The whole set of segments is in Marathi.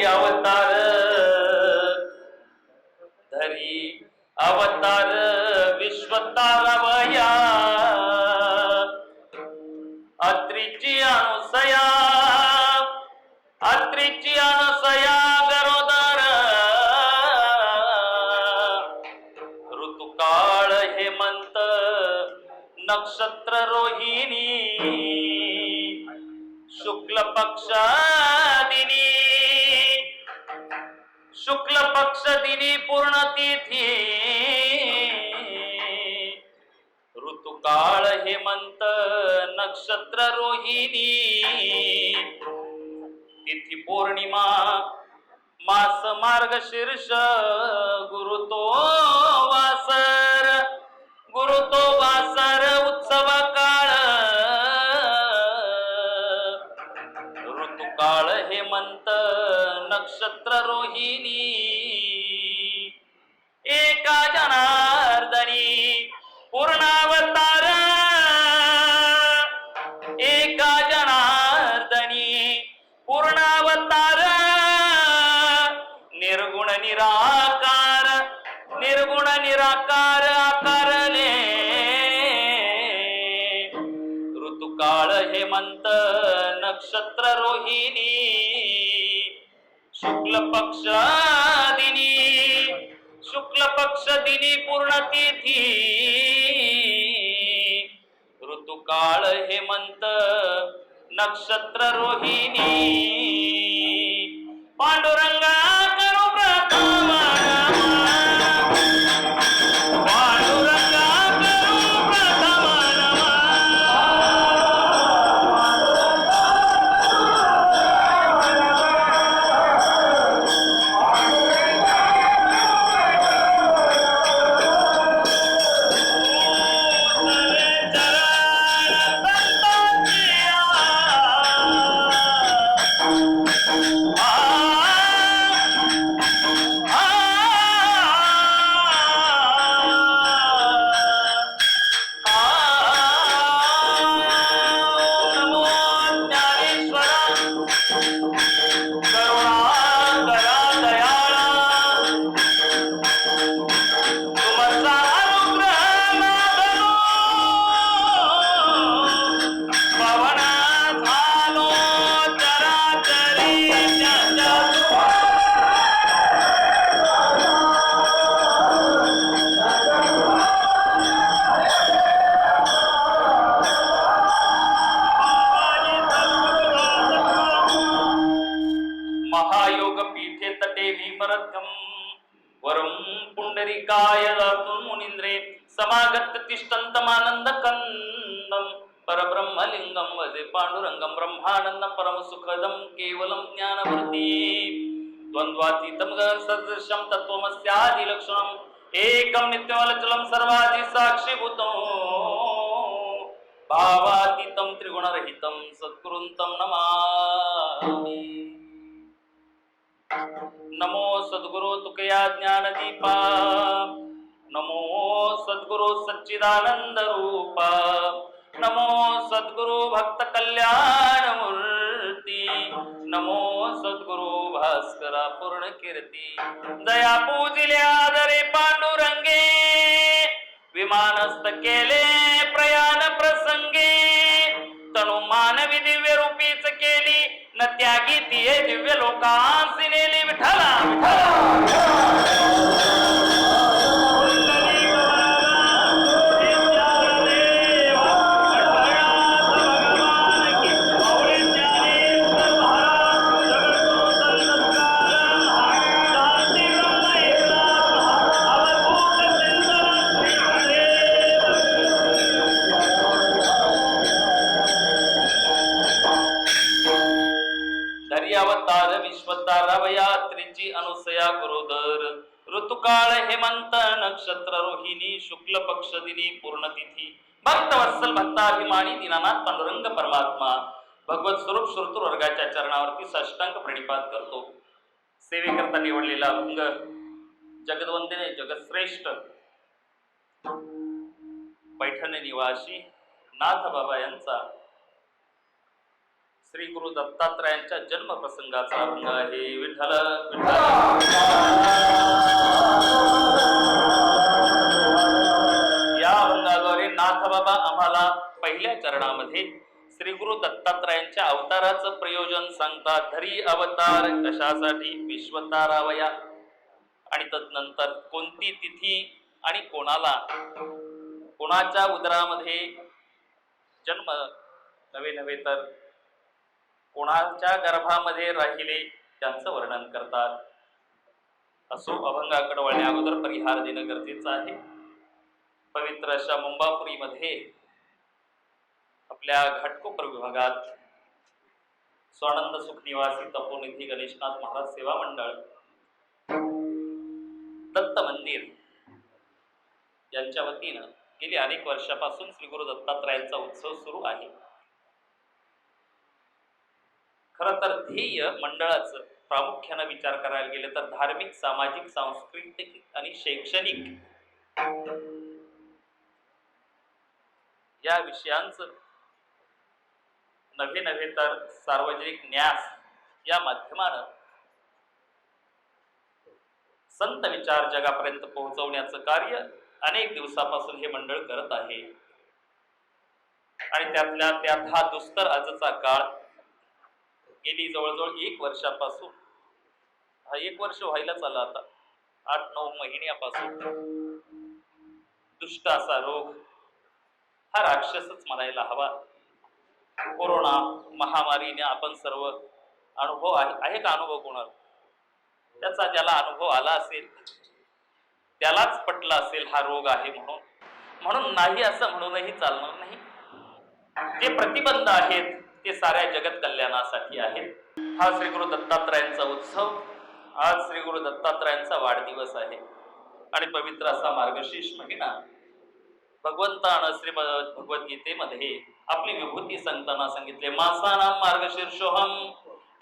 अवतार धरी अवतार विश्वतारावया अत्रीची अनुसया गरोदर ऋतुकाळ हेमंत नक्षत्र रोहिणी शुक्ल पक्ष दिनी पूर्ण तिथी ऋतुकाळ हेमंत नक्षत्र रोहिणी तिथी पौर्णिमा मास मार्गशीर्ष गुरु तो वासर उत्सव काळ ऋतुकाळ हेमंत नक्षत्र रोहिणी एका जनार्दनी पूर्णावतार एका जनार्दनी पूर्णावतार निर्गुण निराकार आकारले ऋतुकाळ हेमंत नक्षत्र रोहिणी शुक्ल पक्ष दिनी पूर्ण तिथी ऋतुकाळ हेमंत नक्षत्र रोहिणी पांडुरंगा करू प्रथम पांडुरंगा करू प्रथम महायोग पीठे तटे भीमरथम वरम पुंडरीकाय दातुं मुनींद्रे समागत तिष्ठन्तमानंद कंदम परब्रह्मलिंगम वदे पांडुरंगम ब्रह्मानंदम परम सुखदम केवलम ज्ञानवृत्ति द्वंद्वातीतम सदृशम तत्वमस्यादि लक्षणम एकम नित्यमलचलम सर्वादि साक्षीभूतं भावातीतम त्रिगुणरहितं सद्गुरुं नमामि। नमो सद्गुरु तुकया ज्ञान दीपा नमो सद्गुरु सच्चिदानंद रूपा नमो सद्गुरु भक्त कल्याण मूर्ती नमो सद्गुरु भास्करा पूर्ण कीर्ती दया पूजिले आदरे पांडुरंगे विमानस्थ केले प्रयाण प्रसंगे तनु मानवी दिव्य रूपीच केली न त्यागी तिये दिव्य लोकांसी नेली विठ्ठला अवतार विश्वतारावया त्रिची अनुसया गुरुदर ऋतुकाळ हेमंत नक्षत्र रोहिणी शुक्ल पक्ष दिनी पूर्ण तिथी भक्त वत्सल भक्ताभिमानी दीनानाथ पांडुरंग परमात्मा भगवत स्वरूप श्रोतृ वर्गाच्या चरणावरती साष्टांग प्रणिपात करतो। सेवेकरता निवडलेला अभंग जगदवंदने जगश्रेष्ठ पैठण निवासी नाथ बाबा यांचा श्री गुरु दत्तात्रयांच्या जन्म प्रसंगाचा अभंग आहे. विठ्ठल विठ्ठल. या अभंगाद्वारे नाथ बाबा आम्हाला पहिल्या चरणामध्ये श्री गुरु दत्तात्रयांच्या अवताराचं प्रयोजन सांगतात. धरी अवतार कशासाठी विश्वतारावया, आणि तदनंतर कोणती तिथी आणि कोणाला, कोणाच्या उदरामध्ये जन्म नव्हे तर कोणाच्या गर्भामध्ये राहिले त्यांचं वर्णन करतात. असो, अभंगाकडे वळण्या अगोदर परिहार देणं गरजेचं आहे. पवित्र अशा मुंबापुरीमध्ये आपल्या घाटकोपर विभागात स्वानंद सुख निवासी तपोनिधी गणेशनाथ महाराज सेवा मंडळ दत्त मंदिर यांच्या वतीनं गेली अनेक वर्षापासून श्री गुरु दत्तात्रयांचा उत्सव सुरू आहे. खरं तर ध्येय मंडळाचं प्रामुख्याने विचार करायला गेलं तर धार्मिक, सामाजिक, सांस्कृतिक आणि शैक्षणिक या विषयांचं नव्हे तर सार्वजनिक न्यास या माध्यमानं संत विचार जगापर्यंत पोहोचवण्याचं कार्य अनेक दिवसापासून हे मंडळ करत आहे. आणि त्यातल्या त्यात हा दुस्तर आजचा काळ गेली जवळजवळ 1 वर्षापासून, हा 1 वर्ष व्हायलाच आला आता, 8-9 महिन्यापासून दुष्ट असा रोग, हा राक्षसच म्हणायला हवा, कोरोना महामारीने आपण सर्व अनुभव आहे का अनुभव कोणाला, त्याचा ज्याला अनुभव आला असेल त्यालाच पटला असेल हा रोग आहे म्हणून नाही असं म्हणूनही चालणार नाही. जे प्रतिबंध आहेत ते साऱ्या जगत कल्याणासाठी आहेत. हा श्री गुरु दत्तात्रयांचा उत्सव, आज श्री गुरु दत्तात्रयांचा वाढदिवस आहे आणि पवित्र असा मार्गशीर्ष महिना. भगवंतानं श्रीमद भगवद्गीतेमध्ये आपली विभूती सांगताना सांगितले, मासानाम मार्गशीर्षोहम,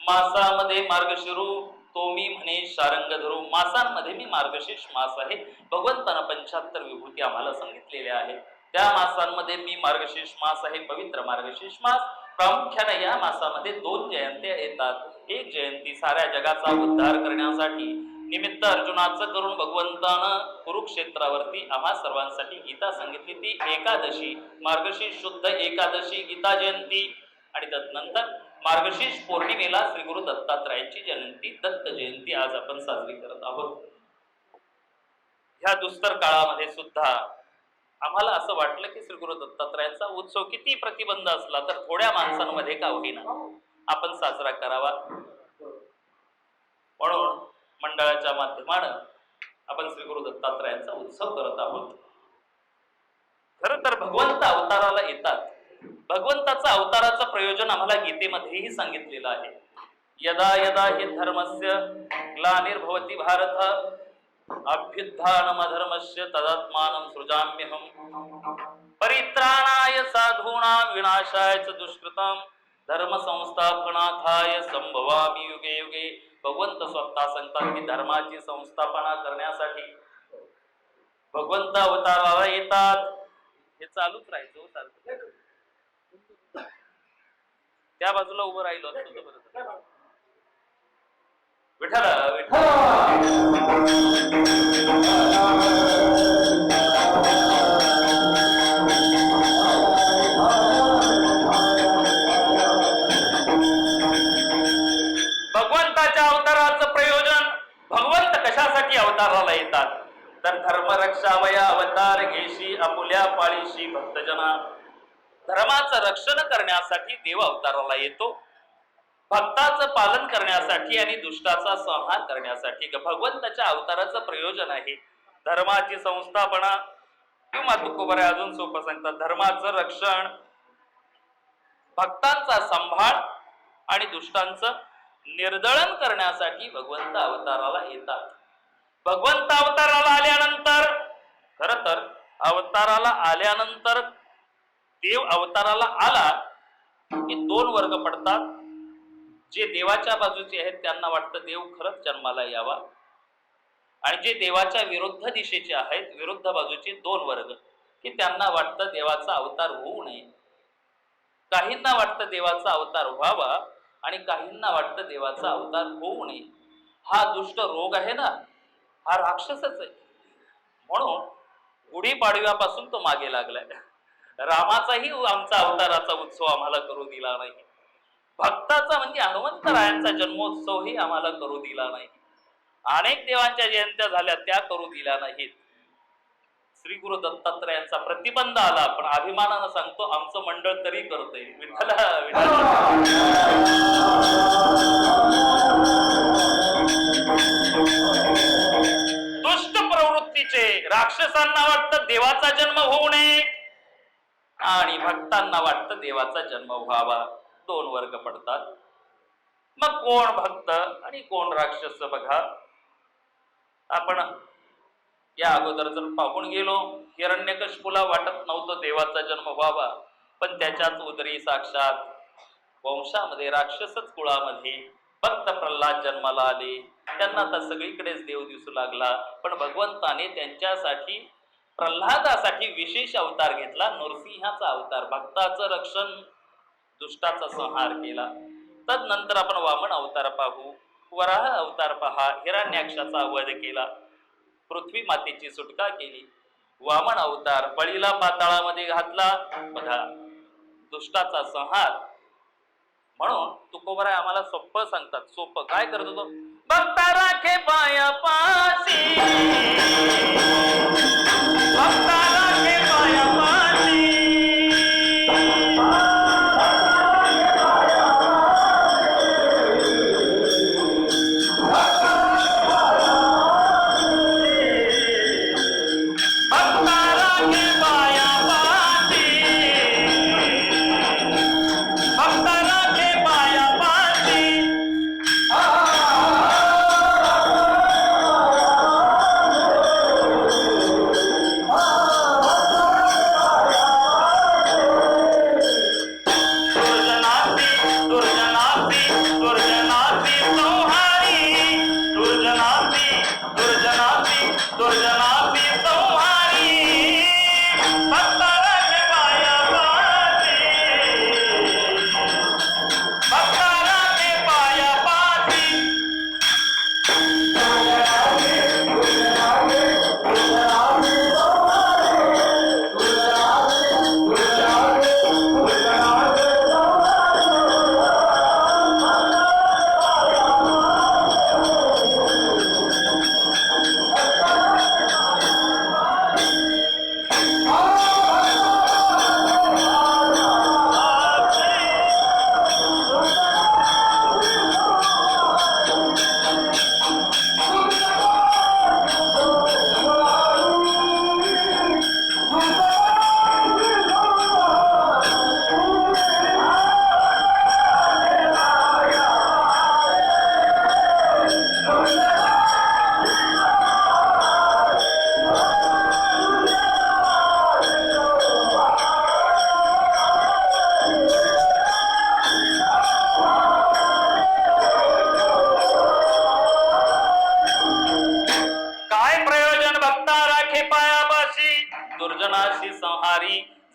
मासामध्ये मार्गशिरू तो मी म्हणे शारंग धरू. मासांमध्ये मी मार्गशीर्ष मास आहे. भगवंतानं 75 विभूती आम्हाला सांगितलेल्या आहेत. त्या मासांमध्ये मी मार्गशीर्ष मास आहे, पवित्र मार्गशीर्ष मास. प्रामुख्याने या मासामध्ये 2 जयंत्या येतात. एक जयंती साऱ्या जगाचा उद्धार करण्यासाठी निमित्त अर्जुनाचं करून भगवंतानं कुरुक्षेत्रावरती आम्हा सर्वांसाठी गीता सांगितली, ती एकादशी, मार्गशीर्ष शुद्ध एकादशी गीता जयंती. आणि तदनंतर मार्गशीर्ष पौर्णिमेला श्री गुरु दत्तात्रयांची जयंती, दत्त जयंती आज आपण साजरी करत आहोत. ह्या दुस्तर काळामध्ये सुद्धा आम्हाला असं वाटलं की श्री गुरु दत्तात्रयांचा उत्सव किती प्रतिबंध असला तर थोड्या माणसांमध्ये का होईना आपण साजरा करावा. म्हणून मंडळाच्या माध्यमानं आपण श्री गुरु दत्तात्रयांचा उत्सव करत आहोत. खरं तर भगवंत अवताराला येतात. भगवंताचा अवताराचं प्रयोजन आम्हाला गीतेमध्येही सांगितलेलं आहे. यदा यदा हि धर्मस्य ग्लानिर्भवति भारत अभ्युत्थानमधर्मस्य तदात्मानं सृजाम्यहम् परित्राणाय साधूनां विनाशाय च दुष्कृतं धर्म संस्थापनार्थाय संभवामि युगे युगे. भगवंत स्वतः सांगतात की धर्माची संस्थापना करण्यासाठी भगवंत अवताराला येतात. हे चालूच राहायचं सारखं. त्या बाजूला उभं राहिलो असतो बरं. विठ्ठल विठ्ठल. भगवंताच्या अवताराचं प्रयोजन, भगवंत कशासाठी अवताराला येतात तर धर्मरक्षावया अवतार घेशी आपुल्या पाळीशी भक्तजना. धर्माचं रक्षण करण्यासाठी देव अवताराला येतो, भक्ताचं पालन करण्यासाठी आणि दुष्टाचा संहार करण्यासाठी. भगवंताच्या अवताराचं प्रयोजन आहे धर्माची संस्थापना, किंवा तुकोबरे अजून सोपं सांगतात धर्माचं रक्षण, भक्तांचा सांभाळ आणि दुष्टांचं निर्दळन करण्यासाठी भगवंत अवताराला येतात. भगवंत अवताराला आल्यानंतर, खरं तर अवताराला आल्यानंतर देव अवताराला आला की 2 वर्ग पडतात. जे देवाच्या बाजूचे आहेत त्यांना वाटतं देव खरंच जन्माला यावा, आणि जे देवाच्या विरुद्ध दिशेचे आहेत, विरुद्ध बाजूचे 2 वर्ग, की त्यांना वाटतं देवाचा अवतार होऊ नये. काहींना वाटतं देवाचा अवतार व्हावा आणि काहींना वाटतं देवाचा अवतार होऊ नये. हा दुष्ट रोग आहे ना, हा राक्षसच आहे. म्हणून गुढीपाडव्यापासून तो मागे लागलाय. रामाचाही आमचा अवताराचा उत्सव आम्हाला करू दिला नाही. भक्ताचा म्हणजे हनुमंतरायांचा जन्मोत्सवही आम्हाला करू दिला नाही. अनेक देवांच्या जयंत्या झाल्या, त्या करू दिल्या नाहीत. श्री गुरु दत्तात्रयांचा प्रतिबंध आला, पण अभिमानानं सांगतो आमचं मंडळ तरी करतोय. विठ्ठला दुष्ट प्रवृत्तीचे राक्षसांना वाटतं देवाचा जन्म होऊ नये आणि भक्तांना वाटतं देवाचा जन्म व्हावा. दोन वर्ग पडतात. मग कोण भक्त आणि कोण राक्षस बघा. आपण या अगोदर जर पाहून गेलो, हिरण्यकशिपूला वाटत नव्हतं देवाचा जन्म व्हावा, पण त्याच्याच उदरी साक्षात वंशामध्ये राक्षसच कुळामध्ये भक्त प्रल्हाद जन्माला आले. त्यांना आता सगळीकडेच देव दिसू लागला, पण भगवंताने त्यांच्यासाठी प्रल्हादासाठी विशेष अवतार घेतला, नरसिंहाचा अवतार. भक्ताचं रक्षण, दुष्टाचा संहार केला. तदनंतर आपण वामन अवतार पाहू, वराह अवतार पहा, हिरण्याक्षाचा वध केला, पृथ्वी मातेची सुटका केली. वामन अवतार बळीला पाताळामध्ये घातला, बघा दुष्टाचा संहार. म्हणून तुकोबराय आम्हाला सोपं सांगतात. सोपं काय करतो तो? भक्ता राखे पाया पासी, भक्ता राखे पाया पासी,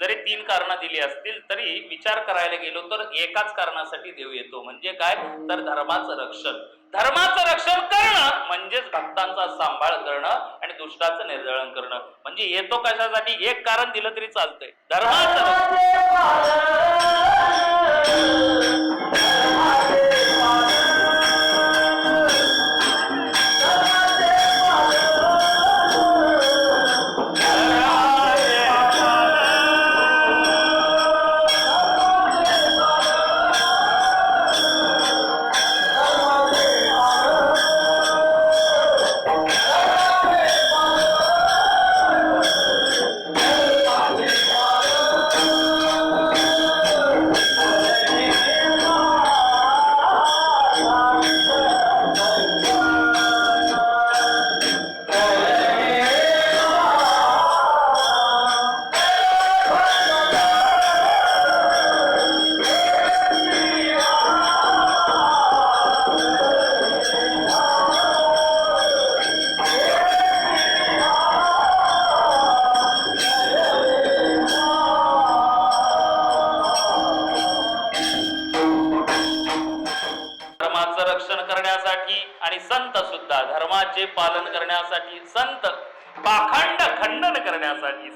जरी तीन कारण दिली असतील तरी विचार करायला गेलो तर एकाच कारणासाठी देव येतो. म्हणजे काय? तर धर्माचं रक्षण. धर्माचं रक्षण करणं म्हणजेच भक्तांचा सांभाळ करणं आणि दुष्टाचं निर्दळन करणं. म्हणजे येतो कशासाठी? एक कारण दिलं तरी चालतंय, धर्माचं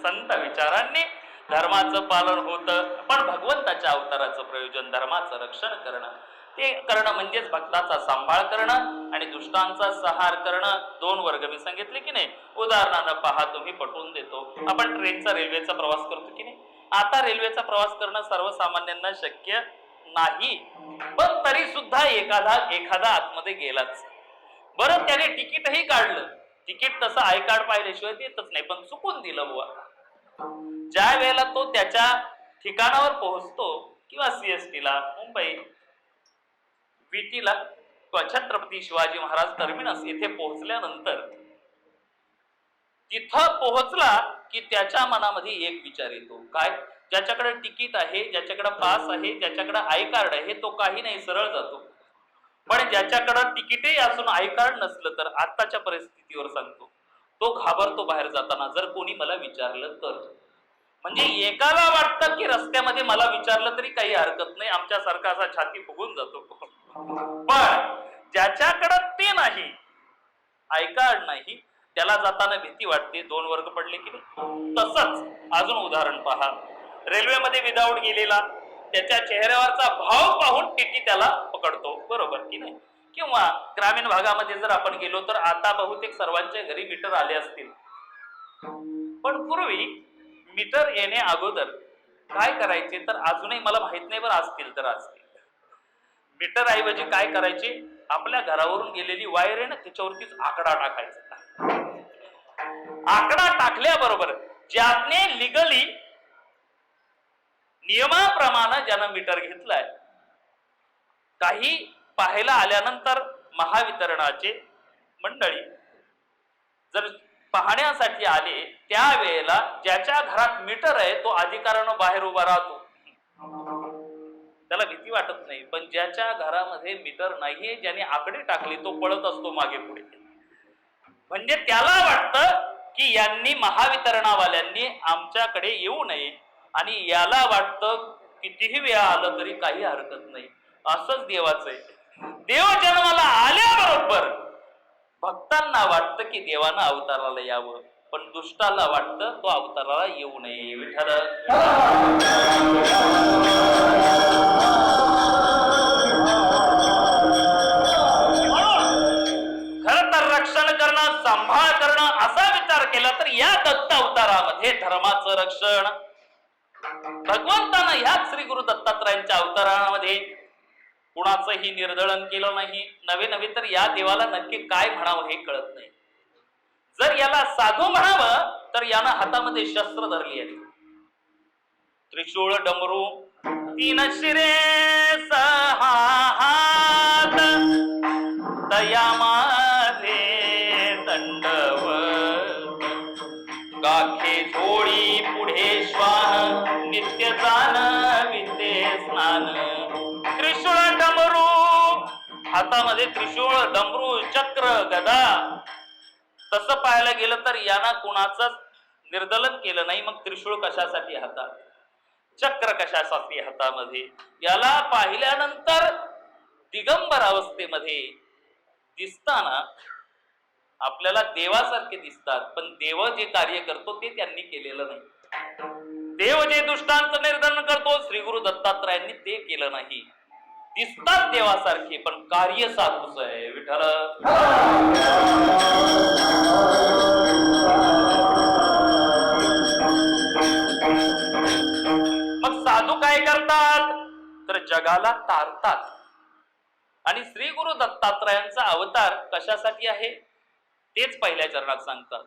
संत विचारांनी धर्माचं पालन होतं. पण भगवंताच्या अवताराचं प्रयोजन धर्माचं रक्षण करणं, ते करणं म्हणजेच भक्ताचा सांभाळ करणं आणि दुष्टांचा संहार करणं. 2 वर्ग मी सांगितले की नाही. उदाहरणानं पहा, तुम्ही पटवून देतो, आपण ट्रेनचा रेल्वेचा प्रवास करतो की नाही. आता रेल्वेचा प्रवास करणं सर्वसामान्यांना शक्य नाही, पण तरी सुद्धा एखादा आतमध्ये गेलाच. बरं, त्याने तिकीटही काढलं, तिकीट तसं आय कार्ड पाहिल्याशिवाय देतच नाही, पण चुकून दिलं बुवा. ज्या वेळेला तो त्याच्या ठिकाणावर पोहोचतो किंवा सीएसटीला, मुंबई विटीला, छत्रपती शिवाजी महाराज टर्मिनस येथे पोहोचल्यानंतर तिथं पोहोचला की त्याच्या मनामध्ये एक विचार येतो, काय? ज्याच्याकडे तिकीट आहे, ज्याच्याकडे पास आहे, ज्याच्याकडे आय कार्ड आहे, तो काही नाही, सरळ जातो. पण ज्याच्याकडे तिकीटही असून आय कार्ड नसलं तर, आताच्या परिस्थितीवर सांगतो, तो घाबरतो बाहेर जाताना, जर कोणी मला विचारलं तर. म्हणजे एकाला वाटतं की रस्त्यामध्ये मला विचारलं तरी काही हरकत नाही, आमच्यासारखा असा छाती फुगून जातो. पण ज्याच्याकडं ते नाही, आय कार्ड नाही, त्याला जाताना भीती वाटते. 2 वर्ग पडले की नाही. तसंच अजून उदाहरण पहा, रेल्वेमध्ये विदाऊट गेलेला, त्याच्या चेहऱ्यावरचा भाव पाहून टीटी त्याला पकडतो, बरोबर की नाही. किंवा ग्रामीण भागामध्ये जर आपण गेलो तर आता बहुतेक सर्वांच्या घरी मीटर आले असतील, पण पूर्वी मीटर येण्या अगोदर काय करायचे तर अजूनही मला माहित नाही, बरं असतील तर असतील. मीटर ऐवजी काय करायचे, आपल्या घरावरून गेलेली वायर आहे ना, त्याच्यावरतीच आकडा टाकायचा. आकडा टाकल्याबरोबर ज्याने लिगली नियमाप्रमाणे ज्यानं मीटर घेतलाय, काही पाहायला आल्यानंतर महावितरणाचे मंडळी जर पाहण्यासाठी आले, त्यावेळेला ज्याच्या घरात मीटर आहे तो अधिकारानं बाहेर उभा राहतो, त्याला भीती वाटत नाही. पण ज्याच्या घरामध्ये मीटर नाहीये, ज्याने आकडे टाकले, तो पळत असतो मागे पुढे. म्हणजे त्याला वाटतं की यांनी, महावितरणावाल्यांनी आमच्याकडे येऊ नये, आणि याला वाटतं कितीही वेळा आलं तरी काही हरकत नाही. असंच देवाचं आहे. देव जन्माला आल्याबरोबर भक्तांना वाटतं की देवानं अवताराला यावं, पण दुष्टाला वाटतं तो अवताराला येऊ नये. विठ्ठल खरं तर रक्षण करणं, सांभाळ करणं असा विचार केला तर या दत्त अवतारामध्ये धर्माचं रक्षण भगवंतानं ह्याच श्री गुरु दत्तात्रयांच्या अवतारामध्ये कुणाचंही निर्दळन केलं नाही. नवे तर या देवाला नक्की काय म्हणावं हे कळत नाही. जर याला साधू म्हणावं तर यानं हातामध्ये शस्त्र धरली आहे, त्रिशूळ, डमरू, 3 शिरे, 6 हात, दयामाझे दंडवत, गाखे झोळी पुढे श्वान, नित्य जान विद्ये स्नान. त्रिशूळ, डमरू, हातामध्ये त्रिशूळ, डमरू, चक्र, गदा. तसं पाहायला गेलं तर याना कुणाचं निर्दलन केलं नाही. मग त्रिशूळ कशासाठी हातात, चक्र कशासाठी हातामध्ये? याला पाहिल्यानंतर दिगंबर अवस्थेमध्ये दिसताना आपल्याला देवासारखे दिसतात, पण देव जे कार्य करतो ते त्यांनी केलेलं नाही. देव जे दुष्टांचं निर्दलन करतो, श्री गुरु दत्तात्रयांनी ते केलं नाही. दिसतात देवासारखे पण कार्य साधूच आहे. विठ्ठल मग साधू काय करतात तर जगाला तारतात. आणि श्री गुरु दत्तात्रयांचा अवतार कशासाठी आहे तेच पहिल्या चरणात सांगतात.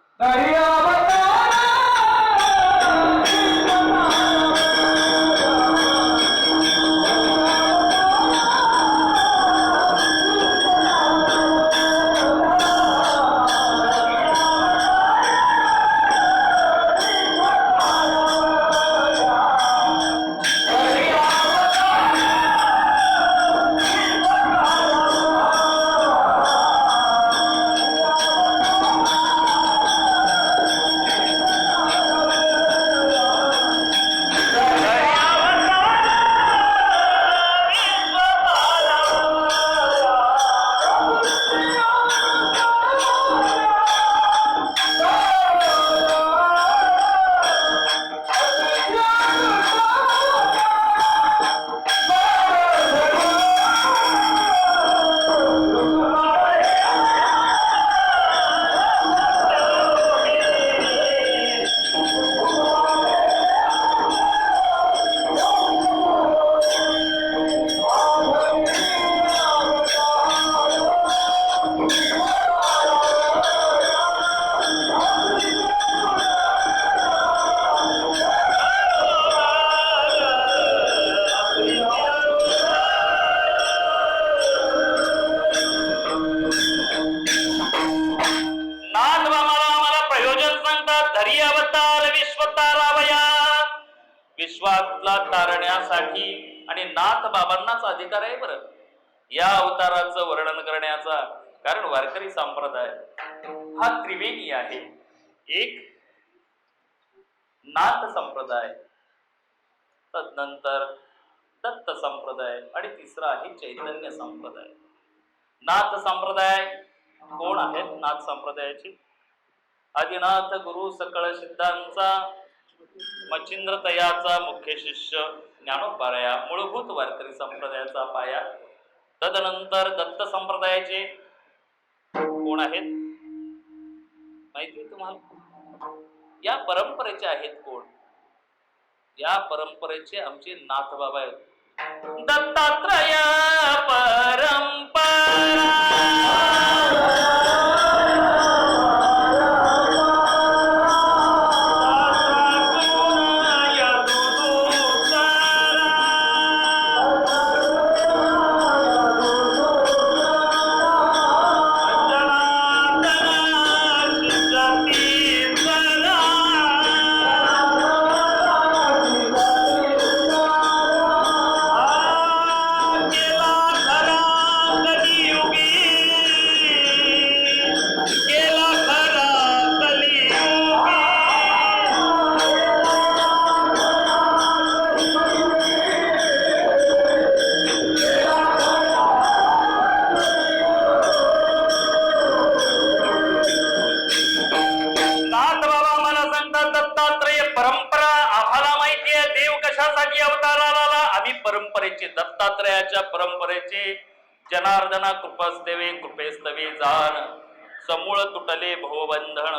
विश्वातला तारण्यासाठी, आणि नाथ बाबांनाच अधिकार आहे बरं या अवताराचं वर्णन करण्याचा. कारण वारकरी संप्रदाय हा त्रिवेणी आहे. एक नाथ संप्रदाय, तदनंतर दत्त संप्रदाय, आणि तिसरा आहे चैतन्य संप्रदाय. नाथ संप्रदाय कोण आहेत? नाथ संप्रदायाचे आदिनाथ गुरु सकळ सिद्धांचा मच्छिंद्र तयाचा मुख्य शिष्य ज्ञानोबाराया, मूलभूत वारकरी संप्रदायाचा पाया. तदनंतर दत्त संप्रदायाचे कोण आहेत माहिती तुम्हाला? या परंपरेचे आहेत कोण? या परंपरेचे आमचे नाथबाबा आहेत. दत्तात्रय परंपरा परंपरेचे, दत्तात्रयाच्या परंपरेचे. जनार्दना कृपस्तवे कृपेस्तवे जाण, समूळ तुटले भवबंधन,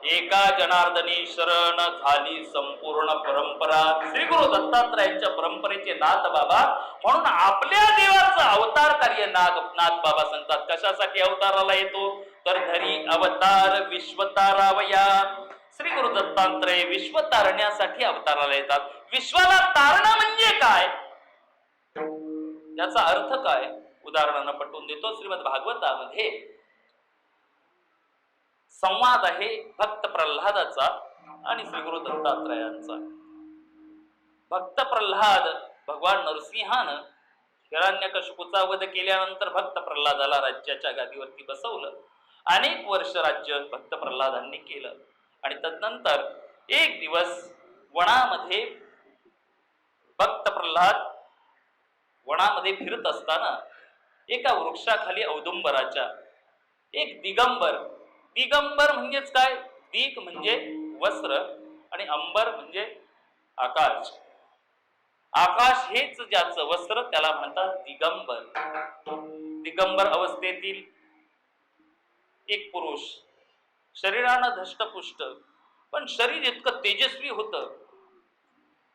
एका जनार्दनी शरण झाली संपूर्ण परंपरा. श्री गुरु दत्तात्रयांच्या परंपरेचे नाथ बाबा, म्हणून आपल्या देवाचं अवतार कार्य नाथ बाबा सांगतात. कशासाठी अवताराला येतो? तर धरी अवतार विश्व तारावया. श्री गुरु दत्तात्रय विश्व तारण्यासाठी अवताराला येतात. विश्वाला तारणं म्हणजे काय, याचा अर्थ काय उदाहरणानं पटवून देतो. श्रीमद भागवतामध्ये संवाद आहे भक्त प्रल्हादाचा आणि श्री गुरु दत्तात्रयांचा. भक्त प्रल्हाद, भगवान नरसिंहानं हिरण्यकशिपूचा वध केल्यानंतर भक्त प्रल्हादाला राज्याच्या गादीवरती बसवलं. अनेक वर्ष राज्य भक्त प्रल्हादांनी केलं. आणि तदनंतर एक दिवस वनामध्ये भक्त प्रल्हाद वनामध्ये फिरत असताना एका वृक्षाखाली औदुंबराच्या एक दिगंबर, दिगंबर म्हणजेच काय? दिग म्हणजे वस्त्र आणि अंबर म्हणजे आकाश. आकाश हेच ज्याचं वस्त्र त्याला म्हणतात दिगंबर. दिगंबर अवस्थेतील एक पुरुष, शरीरानं धष्टपुष्ट, पण शरीर इतकं तेजस्वी होतं.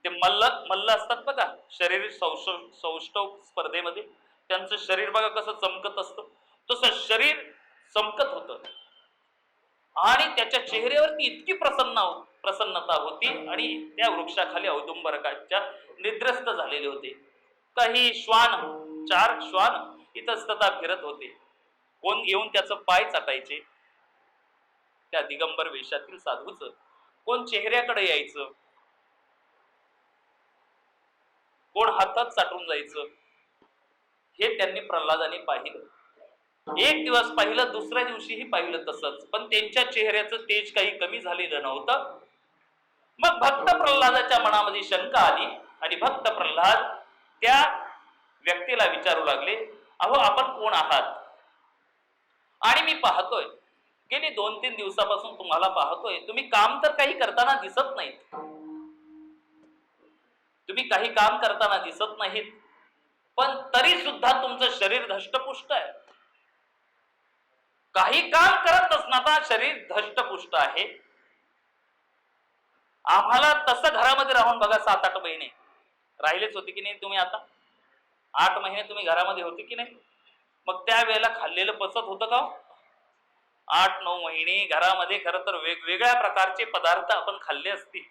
ते मल्ल असतात बघा, शरीर सौष्ठव स्पर्धेमध्ये त्यांचं शरीर बघा कसं चमकत असतं, तसं शरीर चमकत होतं. आणि त्याच्या चेहऱ्यावरती इतकी प्रसन्नता होती. आणि त्या वृक्षाखाली औदुंबरकाच्या निद्रस्त झालेले होते. काही श्वान, 4 श्वान इतस्तता फिरत होते. कोण येऊन त्याचं पाय चाटायचे त्या दिगंबर वेशातील साधूच, कोण चेहऱ्याकडे यायचं, कोण हातात चाटून जायचं. हे त्यांनी प्रल्हादाने पाहिलं. एक दिवस पाहिलं, दुसऱ्या दिवशीही पाहिलं तसंच, पण त्यांच्या चेहऱ्याचं तेज काही कमी झालेलं नव्हतं. मग भक्त प्रल्हादाच्या मनामध्ये शंका आली आणि भक्त प्रल्हाद त्या व्यक्तीला विचारू लागले, अहो आपण कोण आहात? आणि मी पाहतोय, गेली 2-3 दिवसापासून तुम्हाला पाहतोय, तुम्ही काम तर काही करताना दिसत नाहीत. तुम्ही काही काम करताना दिसत नाहीत, पण तरी सुद्धा तुमचं शरीर धष्टपुष्ट आहे. काही काम करत नसताना शरीर धष्टपुष्ट आहे. आम्हाला तसं घरामध्ये राहून बघा 7-8 महिने राहिलेच होते की नाही तुम्ही? आता 8 महिने तुम्ही घरामध्ये होते की नाही? मग त्या वेळेला खाल्लेलं पचत होतं का? 8-9 महिने घरामध्ये खरं तर वेगवेगळ्या प्रकारचे पदार्थ आपण खाल्ले असतील.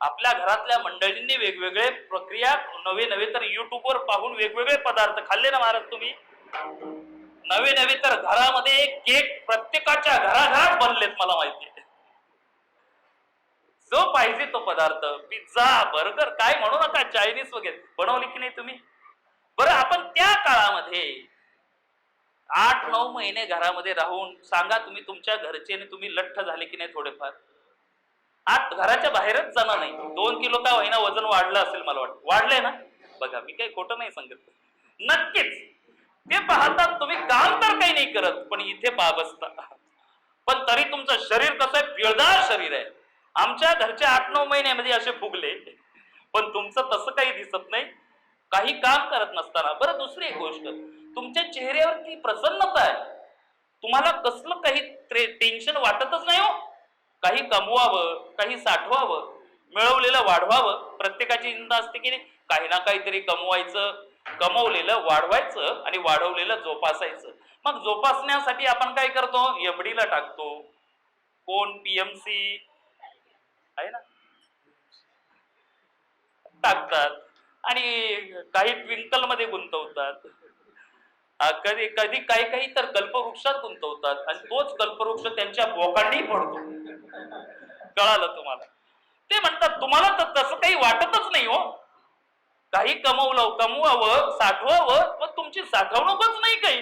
आपल्या घरातल्या मंडळींनी वेगवेगळे प्रक्रिया, नवे तर युट्यूबवर पाहून वेगवेगळे पदार्थ खाल्ले ना महाराज तुम्ही. नवे तर घरामध्ये केक प्रत्येकाच्या घराघरात बनलेत, मला माहिती आहे. जो पाहिजे तो पदार्थ, पिझ्झा, बर्गर, काय म्हणू नका, चायनीज वगैरे बनवली की नाही तुम्ही? बरं, आपण त्या काळामध्ये 8-9 महिने घरामध्ये राहून सांगा, तुम्ही तुमच्या घरचे आणि तुम्ही लठ्ठ झाले की नाही थोडेफार? आत घराच्या बाहेरच जाणं नाही. 2 किलो का होईना वजन वाढलं असेल, मला वाटतं वाढलंय ना. बघा, मी काही खोटं नाही सांगत. नक्कीच ते पाहतात, तुम्ही काम तर काही नाही करत, पण इथे पहा बसता. पण तरी तुमचं शरीर कसं आहे, पिळदार शरीर आहे. आमच्या घरच्या 8-9 महिन्यामध्ये असे फुगले, पण तुमचं तसं काही दिसत नाही, काही काम करत नसताना. बरं, दुसरी एक गोष्ट, तुमच्या चेहऱ्यावरती प्रसन्नता आहे, तुम्हाला कसलं काही टेन्शन वाटतच नाही हो. काही कमवावं, काही साठवावं, मिळवलेलं वाढवावं. प्रत्येकाची चिंता असते की नाही, काही ना काहीतरी कमवायचं, कमवलेलं वाढवायचं आणि वाढवलेलं जोपासायचं. मग जोपासण्यासाठी आपण काय करतो, एफडीला टाकतो, कोण पीएमसी आहे ना टाकतात, आणि काही ट्विंकल मध्ये गुंतवतात, कधी कधी काही काही तर कल्पवृक्षात गुंतवतात, आणि तोच कल्पवृक्ष त्यांच्या बोकांडी पडतो. कळालं तुम्हाला? ते म्हणतात तुम्हाला तर तसं काही वाटतच नाही हो, काही कमवावं, साठवावं, पण तुमची साठवणूकच नाही काही.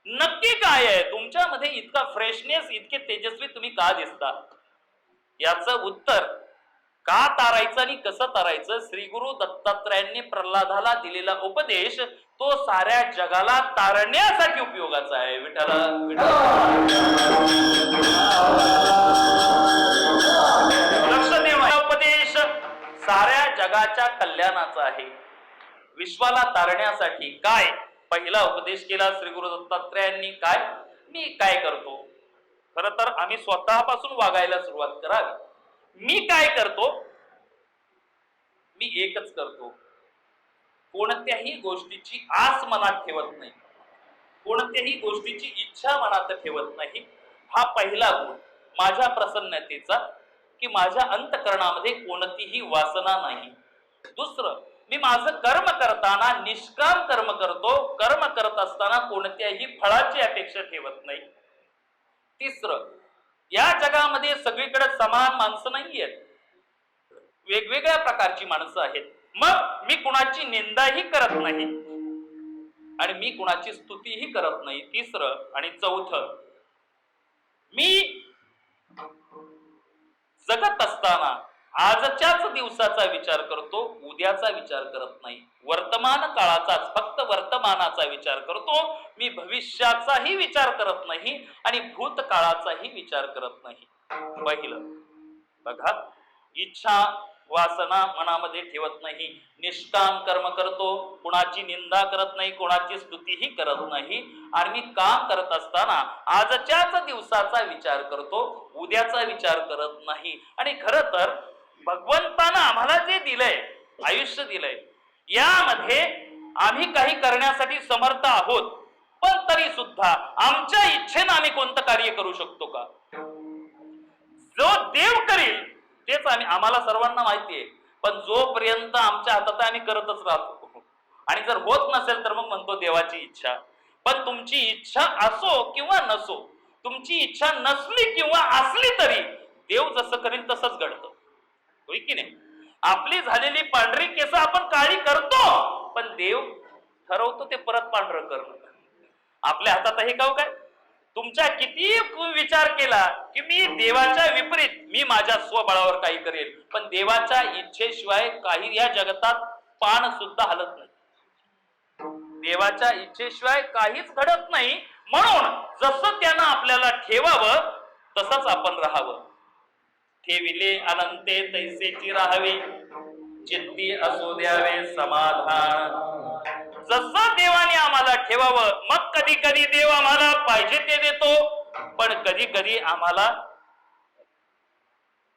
नक्की काय आहे तुमच्यामध्ये इतका फ्रेशनेस, इतके तेजस्वी तुम्ही का दिसता? याचं उत्तर, का तारायचं आणि कसं तारायचं, श्री गुरु दत्तात्रयांनी प्रल्हादाला दिलेला उपदेश तो साऱ्या जगाला तारण्यासाठी उपयोगाचा आहे. विठ्ठल लक्ष देवा, उपदेश साऱ्या जगाच्या कल्याणाचा आहे, विश्वाला तारण्यासाठी. काय पहिला उपदेश केला श्री गुरु दत्तात्रयांनी? काय? मी काय करतो? खरं तर आम्ही स्वतःपासून वागायला सुरुवात करावी. मी काय करतो? मी एकच करतो, कोणत्याही गोष्टीची आस मनात ठेवत नाही, कोणत्याही गोष्टीची इच्छा मनात ठेवत नाही. हा पहिला गुण माझ्या प्रसन्नतेचा, की माझ्या अंतःकरणामध्ये कोणतीही वासना नाही. दुसरं, मी माझं कर्म करताना निष्काम कर्म करतो, कर्म करत असताना कोणत्याही फळाची अपेक्षा ठेवत नाही. तिसरं, या जगामध्ये सगळीकडे समान माणसं नाही आहेत, वेगवेगळ्या प्रकारची माणसं आहेत. मग मी कुणाची निंदाही करत नाही आणि मी कुणाची स्तुतीही करत नाही. तिसरं आणि चौथं, मी जगत असताना आजच्याच दिवसाचा विचार करतो, उद्याचा विचार करत नाही. वर्तमान काळाचाच, फक्त वर्तमानाचा विचार करतो. मी भविष्याचाही विचार करत नाही आणि भूतकाळाचाही विचार करत नाही. पहिलं बघा, इच्छा वासना मनामध्ये ठेवत नाही, निष्काम कर्म करतो, कुणाची निंदा करत नाही, कुणाची स्तुतीही करत नाही, आणि मी काम करत असताना आजच्याच दिवसाचा विचार करतो, उद्याचा विचार करत नाही. आणि खरं तर भगवंतानं आम्हाला जे दिलंय, आयुष्य दिलंय, यामध्ये आम्ही काही करण्यासाठी समर्थ आहोत, पण तरी सुद्धा आमच्या इच्छेनं आम्ही कोणतं कार्य करू शकतो का? जो देव करील तेच आम्हाला सर्वांना माहिती आहे, पण जोपर्यंत आमच्या हातात आम्ही करतच राहतो. आणि जर होत नसेल तर मग म्हणतो देवाची इच्छा. पण तुमची इच्छा असो किंवा नसो, तुमची इच्छा नसली किंवा असली तरी देव जसं करेल तसंच घडतं, होय की नाही? आपली झालेली पांढरी केस आपण काळी करतो, पण देव ठरवतो ते परत पांढरं करणं. आपल्या हातात आहे का काय? तुमच्या किती विचार केला की मी देवाच्या विपरीत, मी माझ्या स्वबळावर काही करेल, पण देवाच्या इच्छेशिवाय काही या जगतात पान सुद्धा हलत नाही. देवाच्या इच्छेशिवाय काहीच घडत नाही. म्हणून जसं त्यानं आपल्याला ठेवावं तसंच आपण राहावं. ठेविले अनंते तैसेची राहावे, चित्ती असू द्यावे समाधान. जसं देवाने आम्हाला ठेवावं, मग कधी कधी देव आम्हाला पाहिजे ते देतो, पण कधी कधी आम्हाला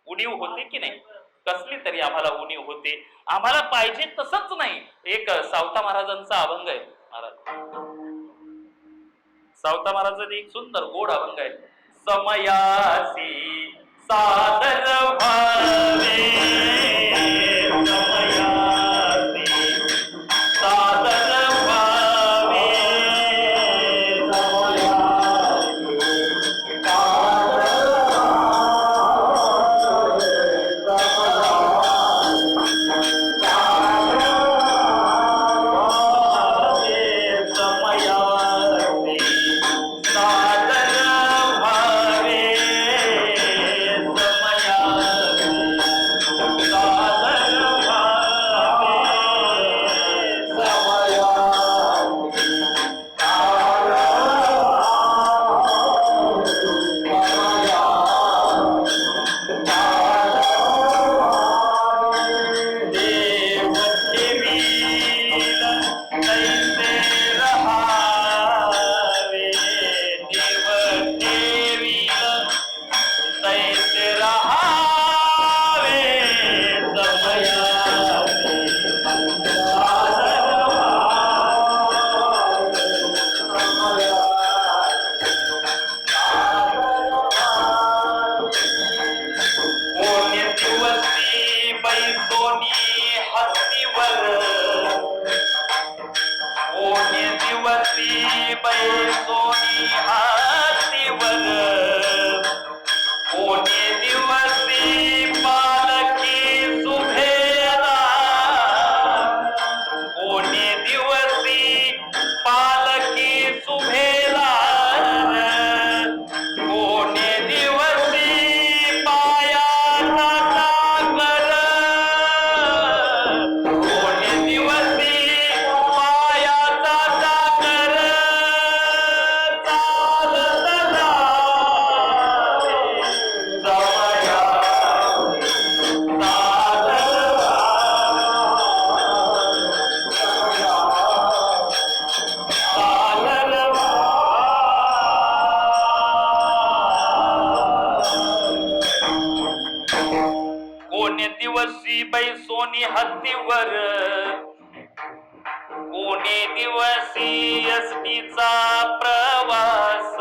उणीव होते की नाही, कसली तरी आम्हाला उणीव होते, आम्हाला पाहिजे तसंच नाही. एक सावता महाराजांचा अभंग आहे, सावता महाराजांचा एक सुंदर गोड अभंग आहे. समयासी सादर भावे, समयासी सादर भावे, समयासी हत्तीवर कोणी दिवसी बैसोनी हत्तीवर कोणी दिवसी पालखी सुभेला कोणी दिवसी पालखी सुभेला कोणी दिवसी पायाचा सागर कोणी दिवसी पायाचा सागर चालतला समया कोणी दिवसी बैसोनी हत्तीवर कोणी दिवसी एसटीचा प्रवास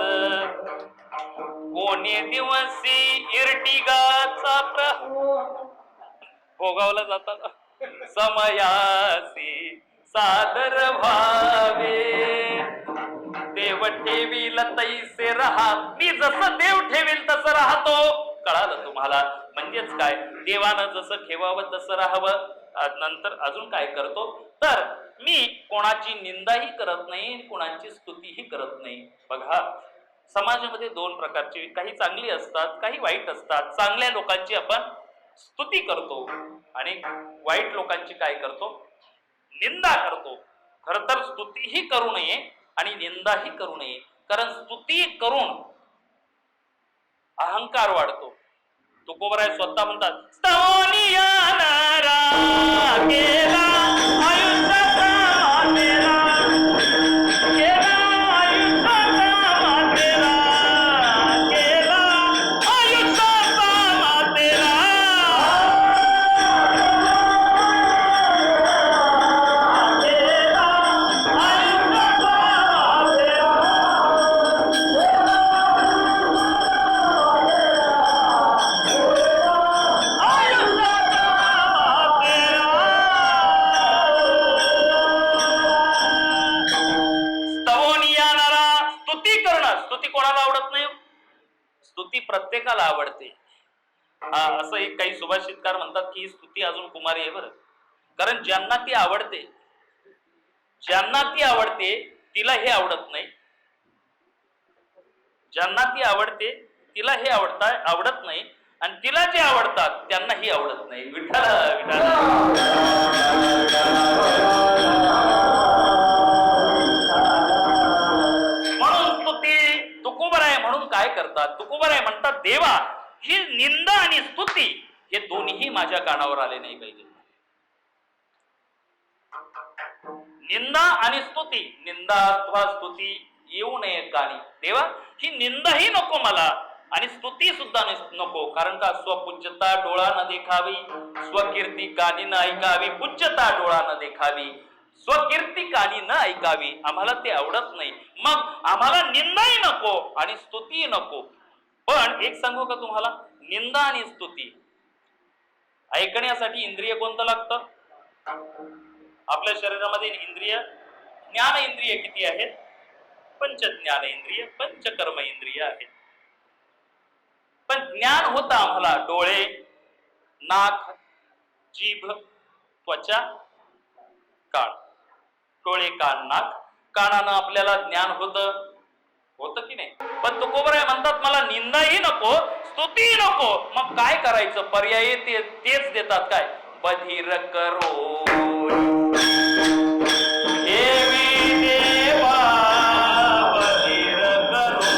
कोणी दिवसी इर्टिगाचा भोगावला जातात समयासी सादर व्हावे देव ठेवील तैसे राहा मी जसं देव ठेवील तसं राहतो कळालं तुम्हाला म्हणजेच काय देवानं जसं ठेवावं तसं राहावं नंतर अजून काय करतो तर मी कोणाची निंदाही करत नाही कोणाची स्तुतीही करत नाही बघा समाजामध्ये दोन प्रकारची काही चांगली असतात काही वाईट असतात चांगल्या लोकांची आपण स्तुती करतो आणि वाईट लोकांची काय करतो निंदा करतो खर तर स्तुतीही करू नये आणि निंदाही करू नये कारण स्तुती करून अहंकार वाढतो तुकोबराय स्वतः म्हणतात स्तवनिया नरा केला आयुष्याचा मातेला केला आयुष्याचा मातेला केला आयुष्याचा मातेला स्तुती प्रत्येकाला आवडते असं एक काही सुभाषितकार म्हणतात की ही स्तुती अजून कुमारी आहे बरं कारण ज्यांना ती आवडते तिला हे आवडत नाही ज्यांना ती आवडते तिला हे आवडत नाही आणि तिला जे आवडतात त्यांना ही आवडत नाही विठ्ठल विठ्ठल म्हणून काय करतात तुकोबराय म्हणतात देवा ही निंदा आणि स्तुती हे दोन्ही माझ्या कानावर आले नाही पाहिजे निंदा आणि स्तुती निंदा अथवा स्तुती येऊ नये कानी देवा ही निंदाही नको मला आणि स्तुती सुद्धा नको कारण का स्वपूज्यता डोळा न देखावी स्वकीर्ती कानी न ऐकावी पूज्यता डोळा न देखावी स्वकीर्ती कानी न ऐकावी आम्हाला ते आवडत नाही मग आम्हाला निंदाही नको आणि स्तुती नको पण एक सांगू का तुम्हाला निंदा आणि स्तुती ऐकण्यासाठी इंद्रिय कोणतं लागतं आपल्या शरीरामध्ये इंद्रिय ज्ञान इंद्रिय किती आहेत पंच ज्ञान इंद्रिय पंच कर्म इंद्रिय आहेत पण ज्ञान होतं आम्हाला डोळे नाक जीभ त्वचा कान डोळे कान नाक कानानं आपल्याला ज्ञान होतं की नाही पण तुकोबराय म्हणतात मला निंदाही नको स्तुतीही नको मग काय करायचं पर्याय तेच देतात काय बधीर करो देवी देवा बधीर करो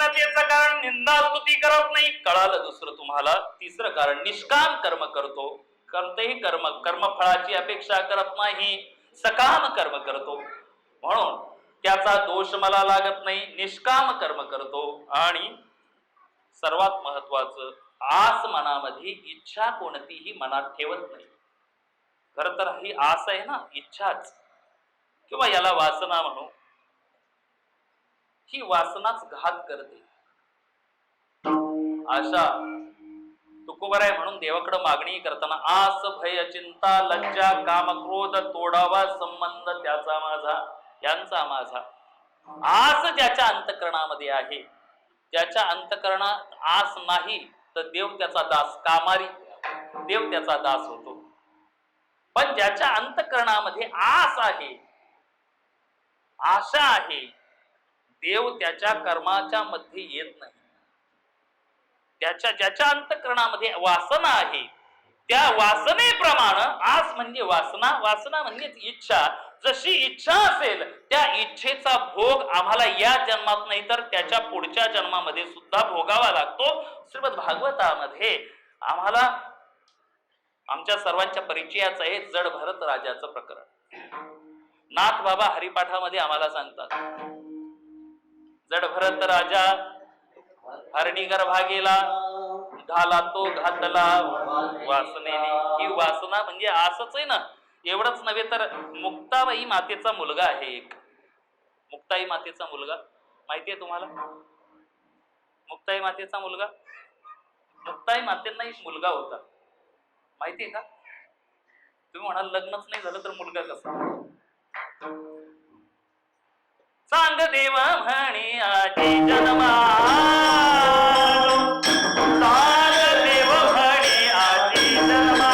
मातेचं कारण निंदा स्तुती करत नाही. कळालं दुसरं तुम्हाला. तिसरं कारण निष्काम कर्म करतो. कोणतेही कर्मफळाची अपेक्षा करत नाही, सकाम कर्म करतो. म्हणून त्याचा दोष मला लागत नाही, निष्काम कर्म करतो. आणि सर्वात महत्वाचं, आस मनामध्ये इच्छा कोणतीही मनात ठेवत नाही. खर तर ही आस आहे ना, इच्छाच किंवा याला वासना म्हणू, ही वासनाच घात करते. आशा तुकोबर आहे म्हणून देवाकडे मागणी करताना आस भय चिंता लज्जा काम क्रोध तोडावा संबंध त्याचा माझा यांचा माझा. आस ज्याच्या अंतकरणामध्ये आहे, ज्याच्या अंतकरणात आस नाही तर देव त्याचा दास, कामारी देव त्याचा दास होतो. पण ज्याच्या अंतकरणामध्ये आस आहे, आशा आहे, देव त्याच्या कर्माच्या मध्ये येत नाही. ज्याच्या अंतकरणामध्ये वासना आहे, त्या वासनेप्रमाणे आस म्हणजे वासना, वासना म्हणजेच इच्छा. जशी इच्छा असेल त्या इच्छेचा भोग आम्हाला या जन्मात नाही तर त्याच्या पुढच्या जन्मामध्ये सुद्धा भोगावा लागतो. श्रीमद भागवतामध्ये आम्हाला आमच्या सर्वांच्या परिचयाचं आहे जड भरत राजाचं प्रकरण. नाथ बाबा हरिपाठामध्ये आम्हाला सांगतात, जड भरत राजा हरणी गर्भा गेला, घाला तो घातला वासनेने. ही वासना म्हणजे आसच आहे ना. एवढंच नव्हे तर मुक्ताबाई मातेचा मुलगा आहे एक. मुक्ताई मातेचा मुलगा माहितीये तुम्हाला? मुक्ताई मातेचा मुलगा, मुक्ताई मातेंना एक मुलगा होता, माहितीये का? तुम्ही म्हणाल लग्नच नाही झालं तर मुलगा कसा? सांग देव म्हणे आजी जन्मा, सांग देव म्हणे आजी जन्मा,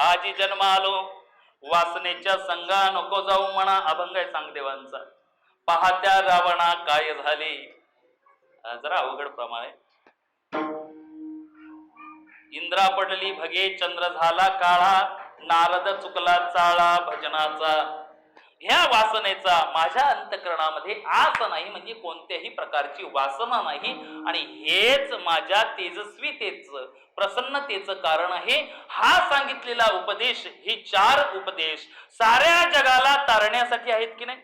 आजी जन्म आलो, वासनेच्या संगा नको जाऊ म्हणा. अभंग आहे सांगदेवांचा. पाहत्या रावणा काय झाले, जरा अवघड प्रमाणे. इंद्रा पडली भगे चंद्र झाला काळा, नारद चुकला चाळा भजनाचा. ह्या वासनेचा माझ्या अंतकरणामध्ये आस नाही, म्हणजे कोणत्याही प्रकारची वासना नाही. आणि हेच माझ्या तेजस्वीतेचं प्रसन्नतेचं कारण आहे. हा सांगितलेला उपदेश, ही 4 उपदेश साऱ्या जगाला तारण्यासाठी आहेत की नाही?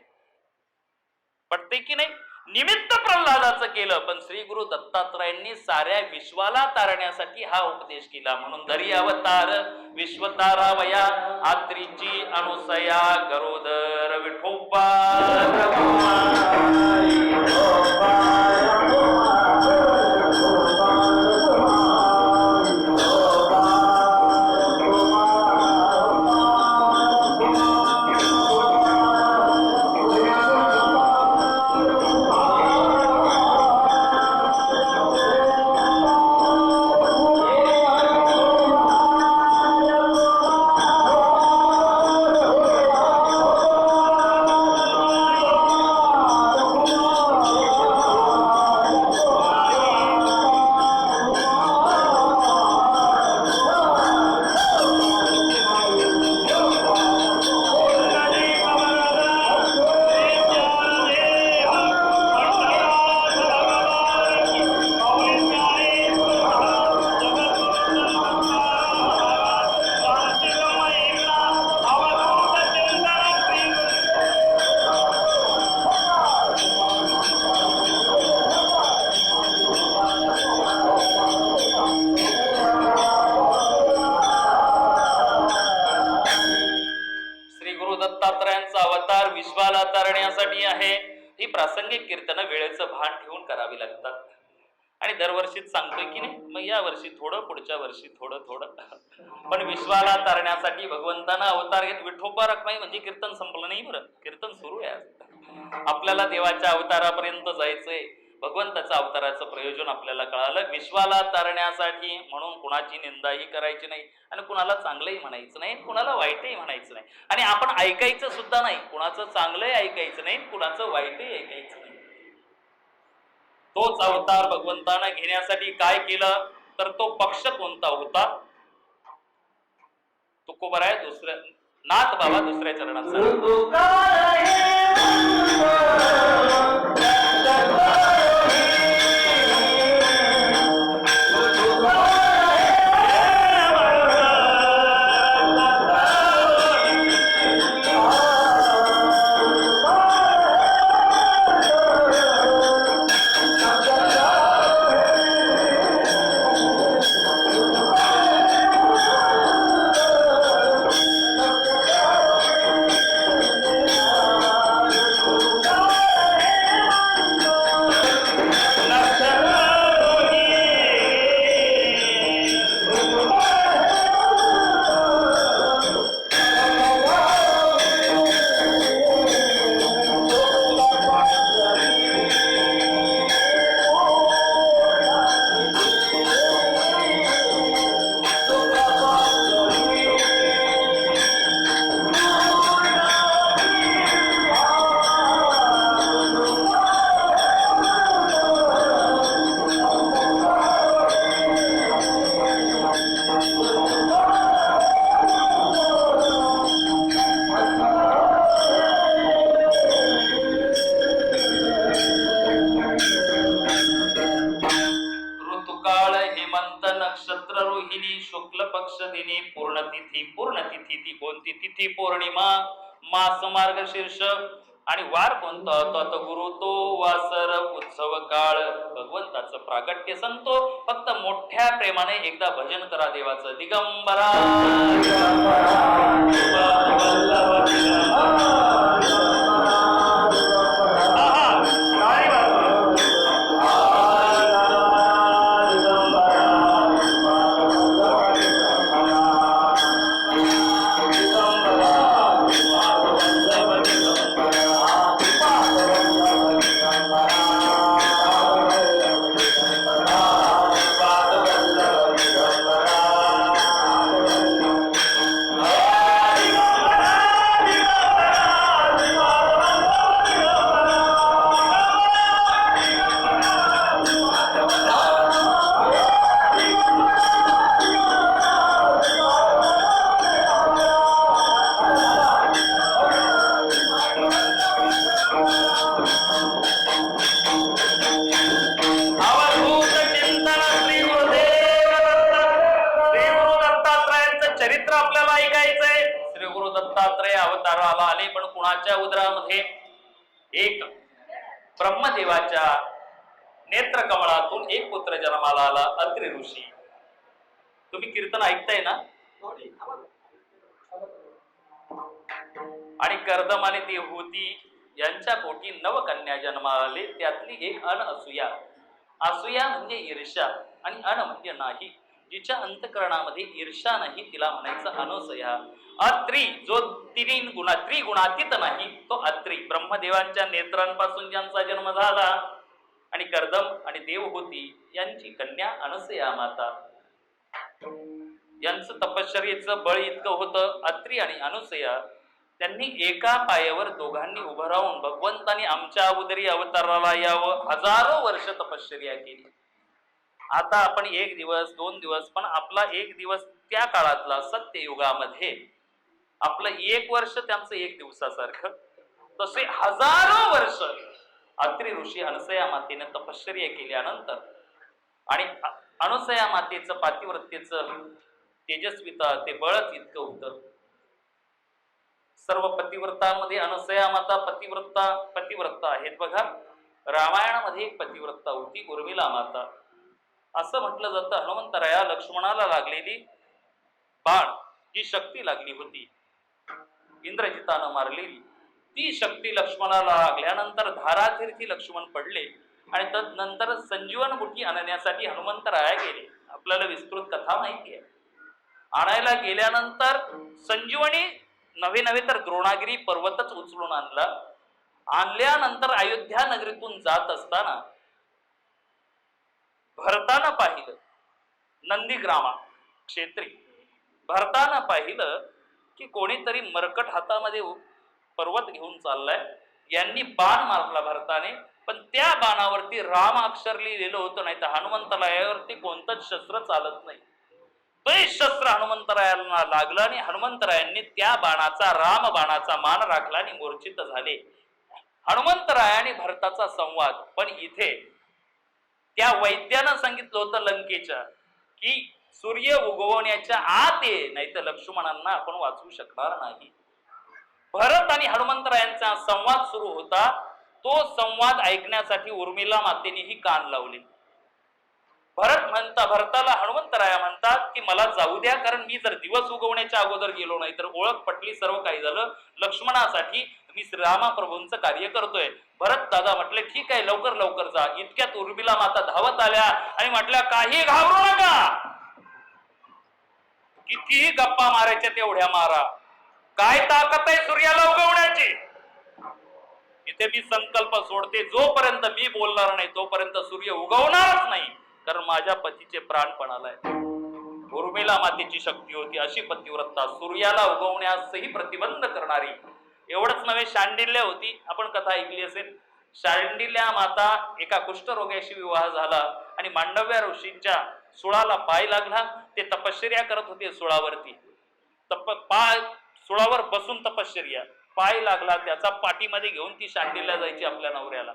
पटते की नाही? निमित्त प्रल्हादाचं केलं, पण श्री गुरु दत्तात्रयांनी साऱ्या विश्वाला तारण्यासाठी हा उपदेश केला. म्हणून धरी अवतार विश्वतारावया, आत्रीची अनुसया गरोदर विठोबा. भगवंतरायांचा अवतार विश्वाला तारण्यासाठी आहे. ही प्रासंगिक कीर्तनं वेळेचं भान ठेवून करावी लागतात. आणि दरवर्षीच सांगतोय की नाही, मग या वर्षी थोडं, पुढच्या वर्षी थोडं थोडं, पण विश्वाला तारण्यासाठी भगवंतानं अवतार घेत. विठोबा रखमाई म्हणजे कीर्तन संपलं नाही बरं, कीर्तन सुरू आहे. आपल्याला देवाच्या अवतारापर्यंत जायचंय. भगवंताच्या अवताराचं प्रयोजन आपल्याला कळालं. विश्वाला तारण्यासाठी, म्हणून कुणाची निंदाही करायची नाही आणि कुणाला चांगलंही म्हणायचं नाही, कुणाला वाईटही म्हणायचं नाही. आणि आपण ऐकायचं सुद्धा नाही, कुणाचं चांगलंही ऐकायचं नाही, कुणाचं वाईटही ऐकायचं नाही. तोच अवतार भगवंतानं घेण्यासाठी काय केलं, तर तो पक्ष कोणता होता? तुकोबराय दुसऱ्या नाथ बाबा दुसऱ्या चरणात शुक्ल पक्ष दिनी पूर्णतिथी ती कोणती तिथी? पौर्णिमा. मास मार्गशीर्ष. आणि वार कोणता होता? तर गुरु तो वासर उत्सव काळ. भगवंताचं प्रागट्य संतो. फक्त मोठ्या प्रेमाने एकदा भजन करा देवाचं. दिगंबरा अवताराला आले, पण कुणाच्या उदरामध्ये? एक ब्रह्मदेवाच्या नेत्र कमळातून एक पुत्र जन्माला आला, अत्रि ऋषी. तुम्ही कीर्तन ऐकताय ना? आणि कर्दम आणि देवहूती यांच्या पोटी नवकन्या जन्माला आले, त्यातली एक अनअसूया. असूया म्हणजे ईर्ष्या आणि अन म्हणजे नाही. जिच्या अंतकरणामध्ये ईर्ष्या नाही तिला म्हणायचं अनसूया. अत्रि जो त्रिगुणातीत नाही तो अत्रि. ब्रह्मदेवांच्या नेत्रांपासून ज्यांचा जन्म झाला आणि कर्दम आणि देवहूती यांची कन्या अनसूया माता. यांचं तपश्चर्येचं बळ इतकं होतं. अत्रि आणि अनसूया त्यांनी एका पायावर दोघांनी उभं राहून भगवंतानी आमच्या उदरी अवताराला यावं हजारो वर्ष तपश्चर्या केली. आता आपण एक दिवस 2 दिवस, पण आपला एक दिवस त्या काळातला सत्ययुगामध्ये आपलं 1 वर्ष त्यांचं 1 दिवसासारखं. तसे हजारो वर्ष अत्रि ऋषी अनसूया मातेने तपश्चर्या केल्यानंतर आणि अनसूया मातेचं पातिव्रत्येचं तेजस्विता ते बळच इतकं होतं. सर्व पतिव्रतांमध्ये अनसूया माता पतिव्रता आहेत. बघा, रामायणामध्ये एक पतिव्रता होती, उर्मिला माता. असं म्हटलं जातं हनुमंतराया लक्ष्मणाला लागलेली बाण जी शक्ती लागली होती इंद्रजितानं मारलेली ती शक्ती लक्ष्मणाला लागल्यानंतर धारातीर्थी लक्ष्मण पडले आणि तदनंतर संजीवन बुटी आणण्यासाठी हनुमंतराया गेले. आपल्याला विस्तृत कथा माहिती आहे. आणायला गेल्यानंतर संजीवनी नव्हे नव्हे तर द्रोणागिरी पर्वतच उचलून आणला. आणल्यानंतर अयोध्या नगरीतून जात असताना भरतानं पाहिलं, नंदीग्रामा क्षेत्री भरतानं पाहिलं की कोणीतरी मरकट हातामध्ये पर्वत घेऊन चाललाय. यांनी बाण मारला भरताने, पण त्या बाणावरती राम अक्षर लिहिलेलं होतं. नाही तर हनुमंतरायावरती कोणतंच शस्त्र चालत नाही. ते शस्त्र हनुमंतरायांना लागलं आणि हनुमंतरायांनी त्या बाणाचा, राम बाणाचा मान राखला आणि मूर्छित झाले. हनुमंतराय आणि भरताचा संवाद. पण इथे त्या वैद्यानं सांगितलं होतं लंकेच्या की सूर्य उगवण्याच्या आत ये, नाही तर लक्ष्मणांना आपण वाचवू शकणार नाही. भरत आणि हनुमंतरायांचा संवाद सुरू होता. तो संवाद ऐकण्यासाठी उर्मिला मातेनेही कान लावले. भरताला हनुमंतराया म्हणतात की मला जाऊ द्या, कारण मी जर दिवस उगवण्याच्या अगोदर गेलो नाही तर ओळख पटली, सर्व काही झालं. लक्ष्मणासाठी मी श्रीरामाप्रभूंचं कार्य करतोय. भरत दादा म्हटले ठीक आहे, लवकर लवकर जा. इतक्यात उर्मिला माता धावत आल्या आणि म्हटल्या काही घाबरू नका, कितीही गप्पा मारायच्या तेवढ्या मारा, काय ताकद आहे सूर्याला उगवण्याची. इथे मी संकल्प सोडते, जोपर्यंत मी बोलणार नाही तोपर्यंत सूर्य उगवणारच नाही, कारण माझ्या पतीचे प्राण पणालाय. उर्मिला मातेची शक्ती होती अशी पतिव्रता, सूर्याला उगवण्यासही प्रतिबंध करणारी. एवढंच नव्हे, शांडिल्य होती. आपण कथा ऐकली असेल. शांडिल्या माता एका कुष्ठरोग्याशी विवाह झाला आणि मांडव्य ऋषींच्या सुळाला पाय लागला. ते तपश्चर्या करत होते सुळावरती. सुळावर बसून तपश्चर्या. पाय लागला त्याचा, पाठीमध्ये घेऊन ती शांडिल्या जायची आपल्या नवऱ्याला.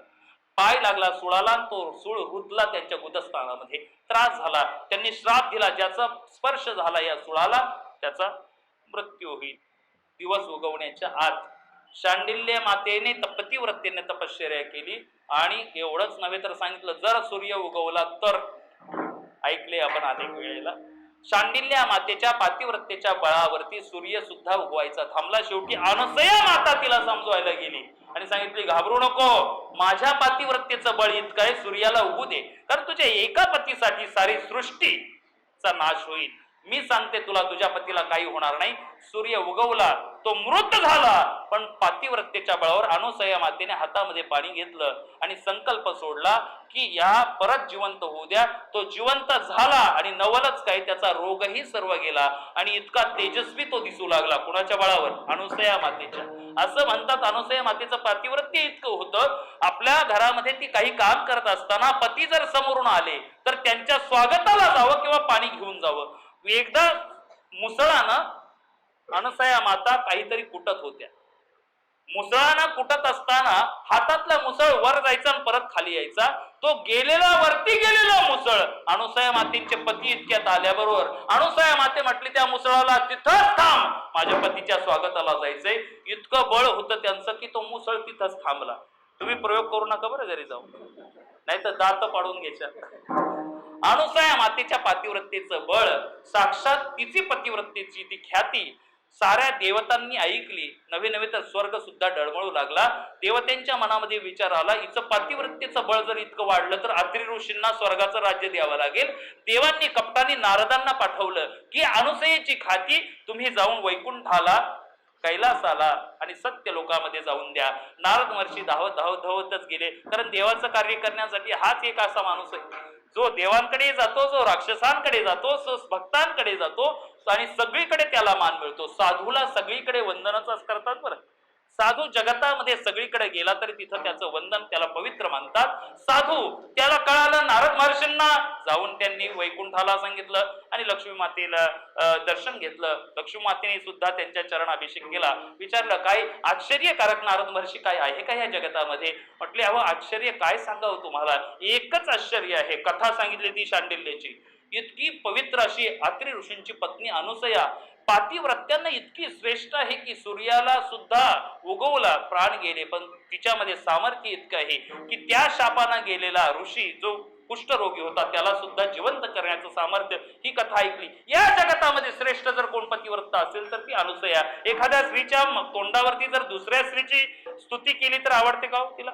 पाय लागला सुळाला, तो सूळ रुतला त्यांच्या गुदस्थानामध्ये. त्रास झाला, त्यांनी श्राप दिला, ज्याचा स्पर्श झाला या सुळाला त्याचा मृत्यू होईल दिवस उगवण्याच्या आत. शांडिल्य मातेने पतिव्रतेने तपश्चर्या केली आणि एवढंच नव्हे तर सांगितलं जर सूर्य उगवला तर. ऐकले आपण अनेक वेळेला. शांडिल्य मातेच्या पातिव्रतेच्या बळावरती सूर्य सुद्धा उगवायचा थांबला. शेवटी अनसया माता तिला समजवायला गेली आणि सांगितली घाबरू नको, माझ्या पातिव्रतेचं बळ इतकं आहे, सूर्याला उगू दे, कारण तुझ्या एका पतीसाठी सारी सृष्टीचा नाश होईल. मी सांगते तुला, तुझ्या पतीला काही होणार नाही. सूर्य उगवला, तो मृत झाला, पण पातिव्रतेच्या बळावर अनुसया मातेने हातामध्ये पाणी घेतलं आणि संकल्प सोडला की या परत जिवंत होऊ द्या. तो जिवंत झाला आणि नवलच काय, त्याचा रोगही सर्व गेला आणि इतका तेजस्वी तो दिसू लागला. कुणाच्या बळावर? अनुसया मातेच्या. असं म्हणतात अनुसया मातेचं पातिव्रत्य इतकं होतं, आपल्या घरामध्ये ती काही काम करत असताना पती जर समोरून आले तर त्यांच्या स्वागताला जावं किंवा पाणी घेऊन जावं. एकदा मुसळानं अनुसया माता काहीतरी कुटत होत्या. मुसळानं कुटत असताना हातातला मुसळ वर जायचा आणि परत खाली यायचा. तो गेलेला, वरती गेलेला मुसळ अनुसया मातेचे पती इतक्यात आल्याबरोबर अनुसया माते म्हटली त्या मुसळाला तिथंच थांब, माझ्या पतीच्या स्वागताला जायचंय. इतकं बळ होतं त्यांचं की तो मुसळ तिथंच थांबला. तुम्ही प्रयोग करू नका बरं घरी जाऊन, नाही तर दात पाडून घ्यायच्या. अनुसया मातेच्या पातिव्रतेचं बळ, साक्षात तिची पतिव्रतेची ती ख्याती साऱ्या देवतांनी ऐकली. नवे नवे तर स्वर्ग सुद्धा डळमळू लागला. देवतांच्या मनामध्ये विचार आला, हिचं पातिव्रतेचं बळ जर इतकं वाढलं तर अत्रि ऋषींना स्वर्गाचं राज्य द्यावं लागेल. देवांनी कपटाने नारदांना पाठवलं की अनुसयेची ख्याती तुम्ही जाऊन वैकुंठाला, कैलासाला आणि सत्य लोकामध्ये जाऊन द्या. नारद महर्षी धावत धावत धावतच गेले, कारण देवाचं कार्य करण्यासाठी हाच एक असा माणूस आहे जो देवांकडे जातो, जो राक्षसांकडे जातो, जो भक्तांकडे जातो आणि सगळीकडे त्याला मान मिळतो. साधूला सगळीकडे वंदनच करतात बरं. साधू जगतामध्ये सगळीकडे गेला तरी तिथं त्याचं वंदन, त्याला पवित्र मानतात. साधू, त्याला कळालं नारद महर्षींना, जाऊन त्यांनी वैकुंठाला सांगितलं आणि लक्ष्मी मातेला दर्शन घेतलं. लक्ष्मी मातेने सुद्धा त्यांच्या चरणाभिषेक केला. विचारलं काय आश्चर्यकारक नारद महर्षी काय आहे का या जगतामध्ये? म्हटले अहो आश्चर्य काय सांगावं तुम्हाला, एकच आश्चर्य आहे. कथा सांगितली ती शांडिल्यची. इतकी पवित्र अशी अत्रि ऋषींची पत्नी अनुसया पातिव्रत्यांना इतकी श्रेष्ठ आहे की सूर्याला सुद्धा उगवला, प्राण गेले, पण तिच्यामध्ये सामर्थ्य इतकं आहे की त्या शापाने गेलेला ऋषी जो कुष्ठरोगी होता, त्याला सुद्धा जिवंत करण्याचं सामर्थ्य, ही कथा ऐकली. या जगतामध्ये श्रेष्ठ जर कोण पतिव्रता असेल तर ती अनुसया. एखाद्या स्त्रीच्या तोंडावरती जर दुसऱ्या स्त्रीची स्तुती केली तर आवडते का हो तिला?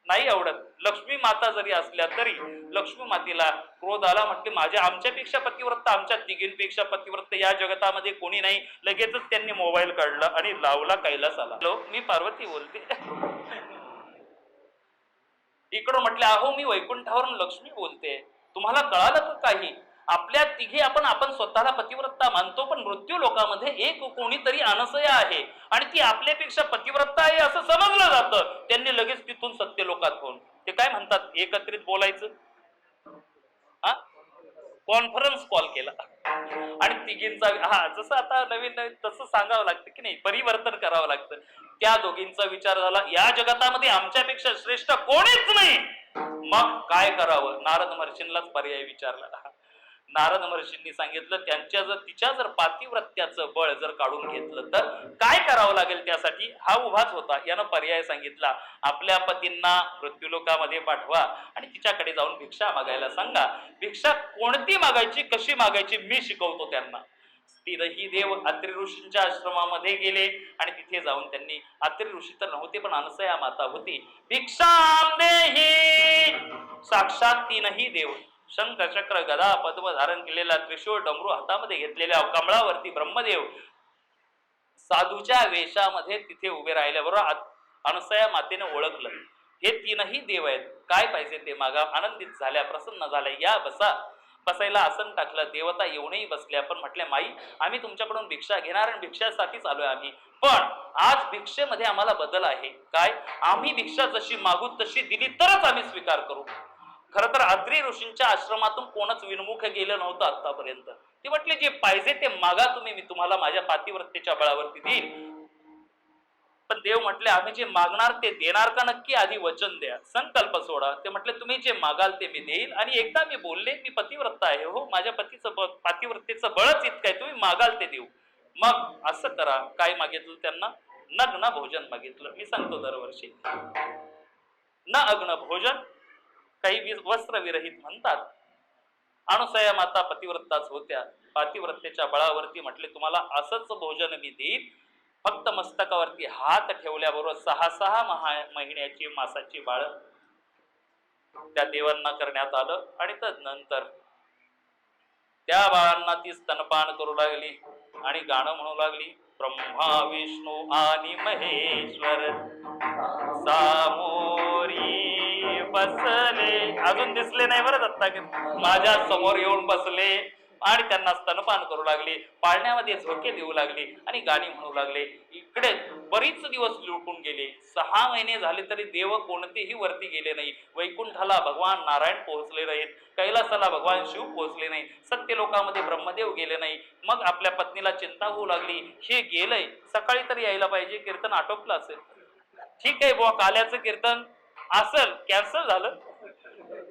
नाही आवडत. लक्ष्मी माता जरी असल्या तरी लक्ष्मी मातेला क्रोध आला, म्हटले माझ्या आमच्यापेक्षा पतिव्रता, आमच्या तिघींपेक्षा पतिव्रता या जगतामध्ये कोणी नाही. लगेचच त्यांनी मोबाईल काढला आणि लावला कैलासाला. हॅलो, मी पार्वती बोलते. इकडं म्हटले अहो मी वैकुंठावरून लक्ष्मी बोलते. तुम्हाला कळालं का काही? आपल्या तिघे आपण स्वतःला पतिव्रता मानतो, पण मृत्यू लोकामध्ये एक कोणीतरी अनसया आहे आणि ती आपल्यापेक्षा पतिव्रता आहे असं समजलं जातं. त्यांनी लगेच तिथून सत्य लोकात फोन, ते काय म्हणतात, एकत्रित बोलायचं, कॉन्फरन्स कॉल केला आणि तिघींचा, जसं आता नवीन नवीन तसं सांगावं लागतं की नाही, परिवर्तन करावं लागतं. त्या दोघींचा विचार झाला, या जगतामध्ये आमच्यापेक्षा श्रेष्ठ कोणीच नाही. मग काय करावं? नारद महर्षींनाच पर्याय विचारला. नारद महर्षींनी सांगितलं, तिच्या जर पातिव्रत्याचं बळ जर काढून घेतलं तर काय करावं लागेल? त्यासाठी हा उभाच होता. यानं पर्याय सांगितला, आपल्या पतींना मृत्यूलोकामध्ये पाठवा आणि तिच्याकडे जाऊन भिक्षा मागायला सांगा. भिक्षा कोणती मागायची, कशी मागायची मी शिकवतो त्यांना. तीनही देव अत्रि ऋषींच्या आश्रमामध्ये गेले आणि तिथे जाऊन त्यांनी, अत्रि ऋषी तर नव्हते पण अनसया माता होती, भिक्षाम देही. साक्षात तीनही देव, शंख चक्र गदा पद्म धारण केलेला, त्रिशूळ डमरू हातामध्ये घेतलेल्या, कमळावरती ब्रह्मदेव साधूच्या वेशामध्ये तिथे उभे राहिल्याबरोबर अनसया मातेने ओळखलं, हे तीनही देव आहेत, काय पाहिजे ते मागा. आनंदित झाल्या, प्रसन्न झाल्या, या बसा. बसायला आसन टाकलं. देवता येऊनही बसल्या, पण म्हटल्या माई आम्ही तुमच्याकडून भिक्षा घेणार आणि भिक्षासाठीच आलोय आम्ही, पण आज भिक्षेमध्ये आम्हाला बदल आहे. काय? आम्ही भिक्षा जशी मागू तशी दिली तरच आम्ही स्वीकार करू. खर तर अत्रि ऋषींच्या आश्रमातून कोणच विनमुख गेलं नव्हतं आतापर्यंत. ते म्हटले जे पाहिजे ते मागा तुम्ही, मी तुम्हाला माझ्या पातिव्रतेच्या बळावरती देईल. पण देव म्हटले आम्ही जे मागणार ते देणार का नक्की? आधी वचन द्या, संकल्प सोडा. ते म्हटले तुम्ही जे मागाल ते मी देईल. आणि एकदा मी बोलले मी पतिव्रता आहे, हो माझ्या पातिव्रतेचं बळच इतकं आहे, तुम्ही मागाल ते देऊ. मग असं करा. काय मागितलं त्यांना? नग्न भोजन मागितलं. मी सांगतो दरवर्षी, न अग्न भोजन, काही वस्त्र विरहित म्हणतात. अनुसया माता पतिव्रताच होत्या. पातिव्रतेच्या बळावरती म्हटले तुम्हाला असंच भोजन मी देईल, फक्त मस्तकावरती हात ठेवल्याबरोबर 6 महिन्याची मासाची बाळ त्या देवांना करण्यात आलं. आणि तदनंतर त्या बाळांना ती स्तनपान करू लागली आणि गाणं म्हणू लागली, ब्रह्मा विष्णू आणि महेश्वर सामोरी बसले. अजून दिसले नाही बरं दत्ता, माझ्या समोर येऊन बसले आणि त्यांना स्तनपान करू लागले, पाळण्यामध्ये झोके देऊ लागले आणि गाणी म्हणू लागले. इकडे बरीच दिवस लुटून गेले. 6 महिने झाले तरी देव कोणतेही वरती गेले नाही. वैकुंठाला भगवान नारायण पोहोचले नाहीत, कैलासाला भगवान शिव पोहोचले नाही, सत्य लोकामध्ये ब्रह्मदेव गेले नाही. मग आपल्या पत्नीला चिंता होऊ लागली, हे गेलंय, सकाळी तरी यायला पाहिजे, कीर्तन आटोपलं असेल, ठीक आहे बुवा काल्याचं कीर्तन असेल, कॅन्सल झालं,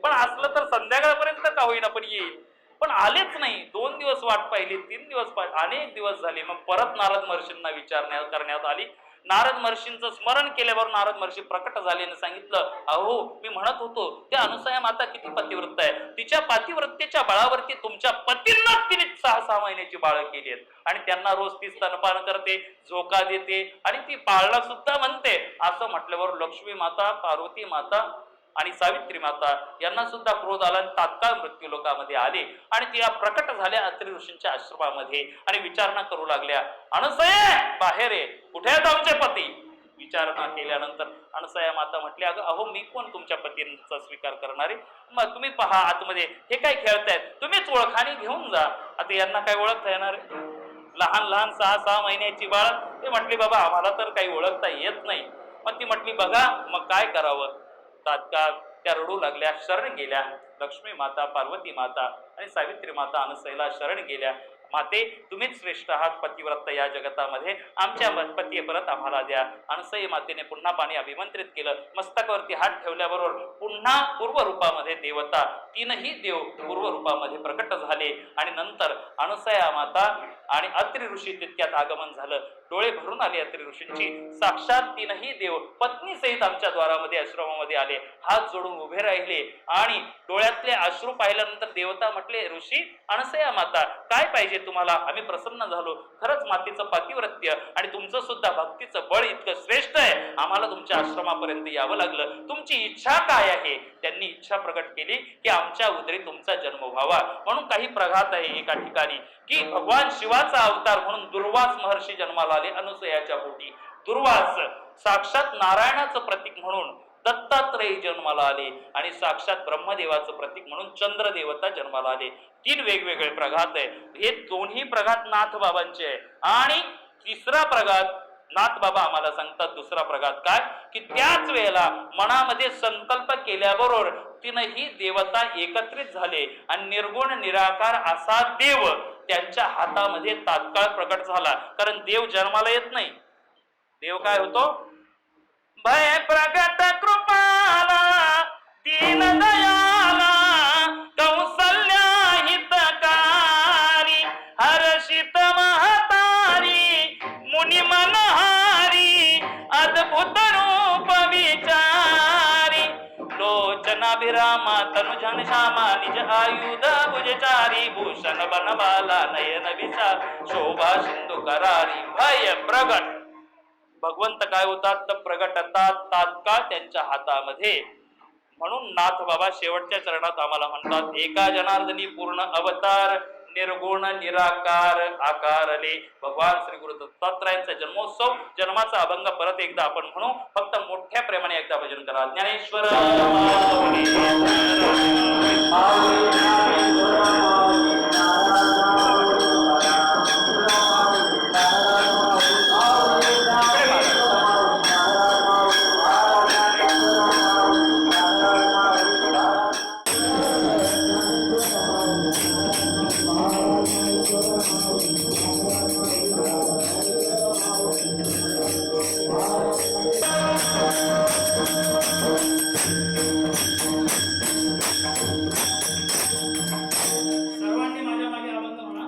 पण असलं तर संध्याकाळपर्यंत का होईना पण येईल. पण आलेच नाही. 2 दिवस वाट पाहिली, 3 दिवस अनेक दिवस झाले. मग परत नारद महर्षींना करण्यात आली. नारद महर्षींचं स्मरण केल्यावर नारद महर्षी प्रकट झाले आणि सांगितलं, अहो मी म्हणत होतो त्या अनुसया माता किती पतिव्रत आहे, तिच्या पातिव्रतेच्या बळावरती तुमच्या पतींना तिने 6 महिन्याची बाळ केली आहेत आणि त्यांना रोज ती स्तनपान करते, झोका देते आणि ती पाळणं सुद्धा म्हणते. असं म्हटल्यावर लक्ष्मी माता, पार्वती माता आणि सावित्री माता यांना सुद्धा क्रोध आला आणि तात्काळ मृत्यू लोकामध्ये आले आणि त्या प्रकट झाल्या अत्रि ऋषींच्या आश्रमामध्ये आणि विचारणा करू लागल्या, अनसया बाहेर आहे, कुठे आहेत आमचे पती? विचारणा केल्यानंतर अनसया माता म्हटल्या, अहो मी कोण तुमच्या पतींचा स्वीकार करणारे? मग तुम्ही पहा आतमध्ये हे काय खेळतायत, तुम्हीच ओळखाणी घेऊन जा. आता यांना काय ओळखता येणार? लहान लहान 6 महिन्याची बाळ. ते म्हटली बाबा आम्हाला तर काही ओळखता येत नाही. मग ती म्हटली बघा मग काय करावं? तात्काळ त्या रडू लागल्या, शरण गेल्या. लक्ष्मी माता, पार्वती माता आणि सावित्री माता अनसयेला शरण गेल्या. माते तुम्हीच श्रेष्ठ आहात पतिव्रत या जगतामध्ये, आमच्या पती परत आम्हाला द्या. अनसई मातेने पुन्हा पाणी अभिमंत्रित केलं. मस्तकावरती हात ठेवल्याबरोबर पुन्हा पूर्व रूपामध्ये देवता, 3ही देव पूर्व रूपामध्ये प्रकट झाले आणि नंतर अनसया माता आणि अत्रि ऋषी तितक्यात आगमन झालं. डोळे भरून आले अत्रि ऋषींची. साक्षात तीनही देव पत्नी सहित आमच्या द्वारामध्ये आश्रमामध्ये आले, हात जोडून उभे राहिले आणि डोळ्यातले अश्रू पाहिल्यानंतर देवता म्हटले, ऋषी अनसया माता, काय पाहिजे तुम्हाला? आम्ही प्रसन्न झालो. खरंच मातेचं पातिव्रत्य आणि तुमचं सुद्धा भक्तीचं बळ इतकं श्रेष्ठ आहे, आम्हाला तुमच्या आश्रमापर्यंत यावं लागलं. तुमची इच्छा काय आहे? त्यांनी इच्छा प्रकट केली की आमच्या उदरी तुमचा जन्म व्हावा. म्हणून काही प्रघात आहे एका ठिकाणी की भगवान शिवाचा अवतार म्हणून दुर्वास महर्षी जन्माला आले अनुसयाच्या पोटी. दुर्वास साक्षात नारायणाचं प्रतीक म्हणून दत्तात्रय जन्माला आले आणि साक्षात ब्रह्मदेवाचं प्रतीक म्हणून चंद्र देवता जन्माला आले. तीन वेगवेगळे प्रघात आहे. हे दोन्ही प्रघात नाथ बाबांचे आहे. आणि तिसरा प्रघात नाथ बाबा आम्हाला सांगतात, दुसरा प्रघात काय की त्याच वेळेला मनामध्ये संकल्प केल्याबरोबर तीनही देवता एकत्रित झाले आणि निर्गुण निराकार असा देव त्यांच्या हातामध्ये तात्काळ प्रकट झाला. कारण देव जन्माला येत नाही. देव काय होतो? भय प्रगट कृपाला दीन दयाला कौसल्या हितकारी हर्षित महतारी मुनि मनहारी अद्भुत रूप विचारी लोचनाभिरामा तनुजन श्यामा निज आयुध भुजचारी भूषण बनवाला नयन विचार शोभा सिंधू करारी. भय प्रगट भगवंत काय होतात तर प्रगटतात तात्काळ त्यांच्या हातामध्ये. म्हणून नाथ बाबा शेवटच्या चरणात आम्हाला म्हणतात, एका जनार्दनी पूर्ण अवतार निर्गुण निराकार आकारले. भगवान श्री गुरु दत्तात्रयांचा जन्मोत्सव, जन्माचा अभंग परत एकदा आपण म्हणू. फक्त मोठ्या प्रेमाने एकदा भजन करा. ज्ञानेश्वर सर्वांनी माझ्या मागे अभंग म्हणा.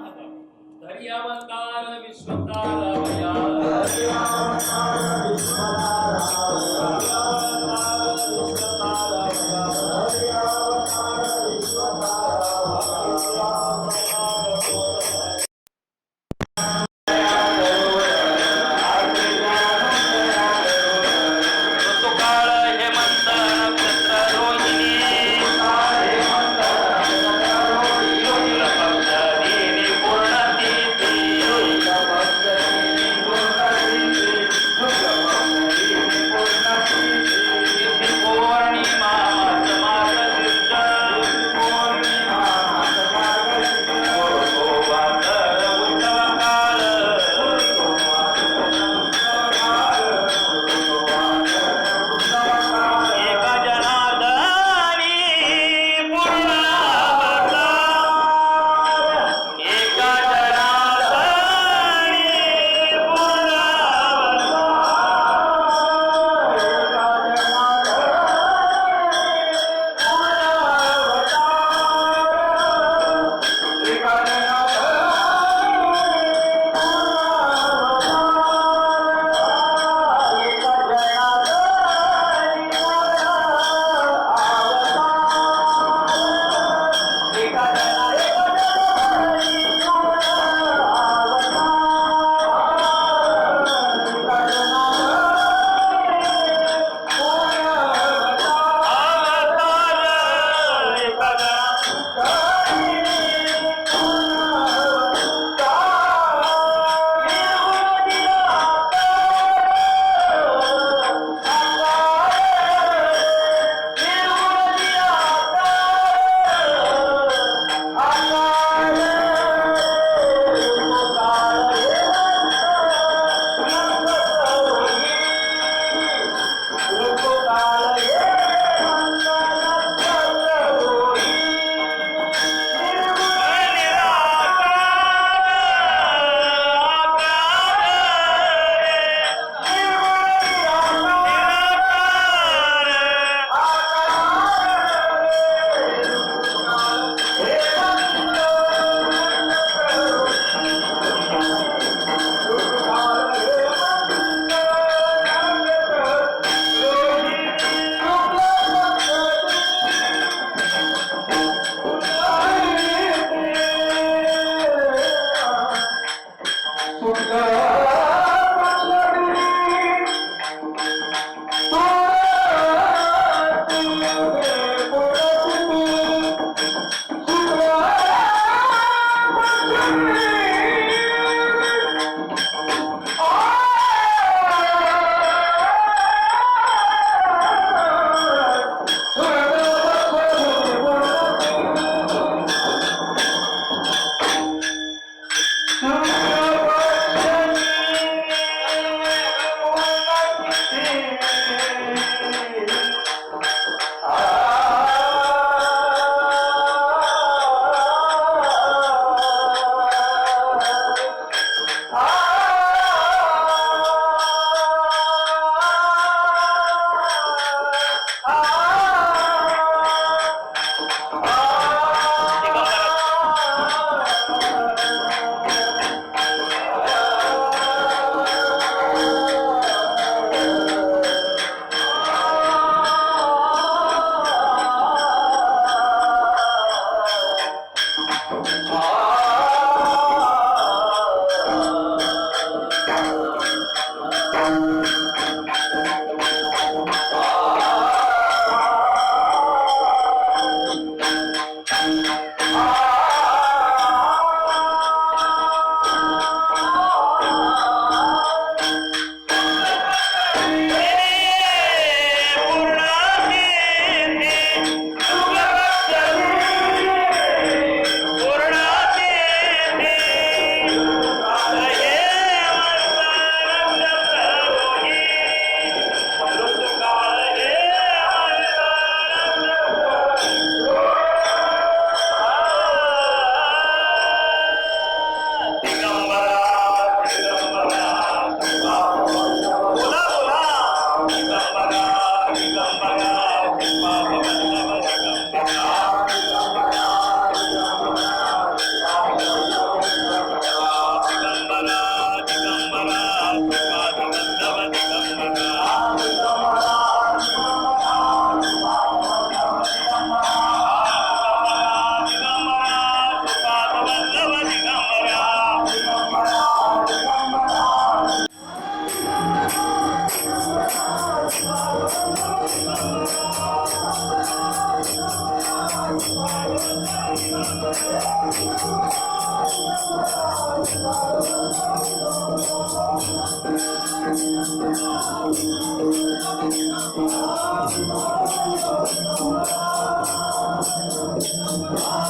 Ah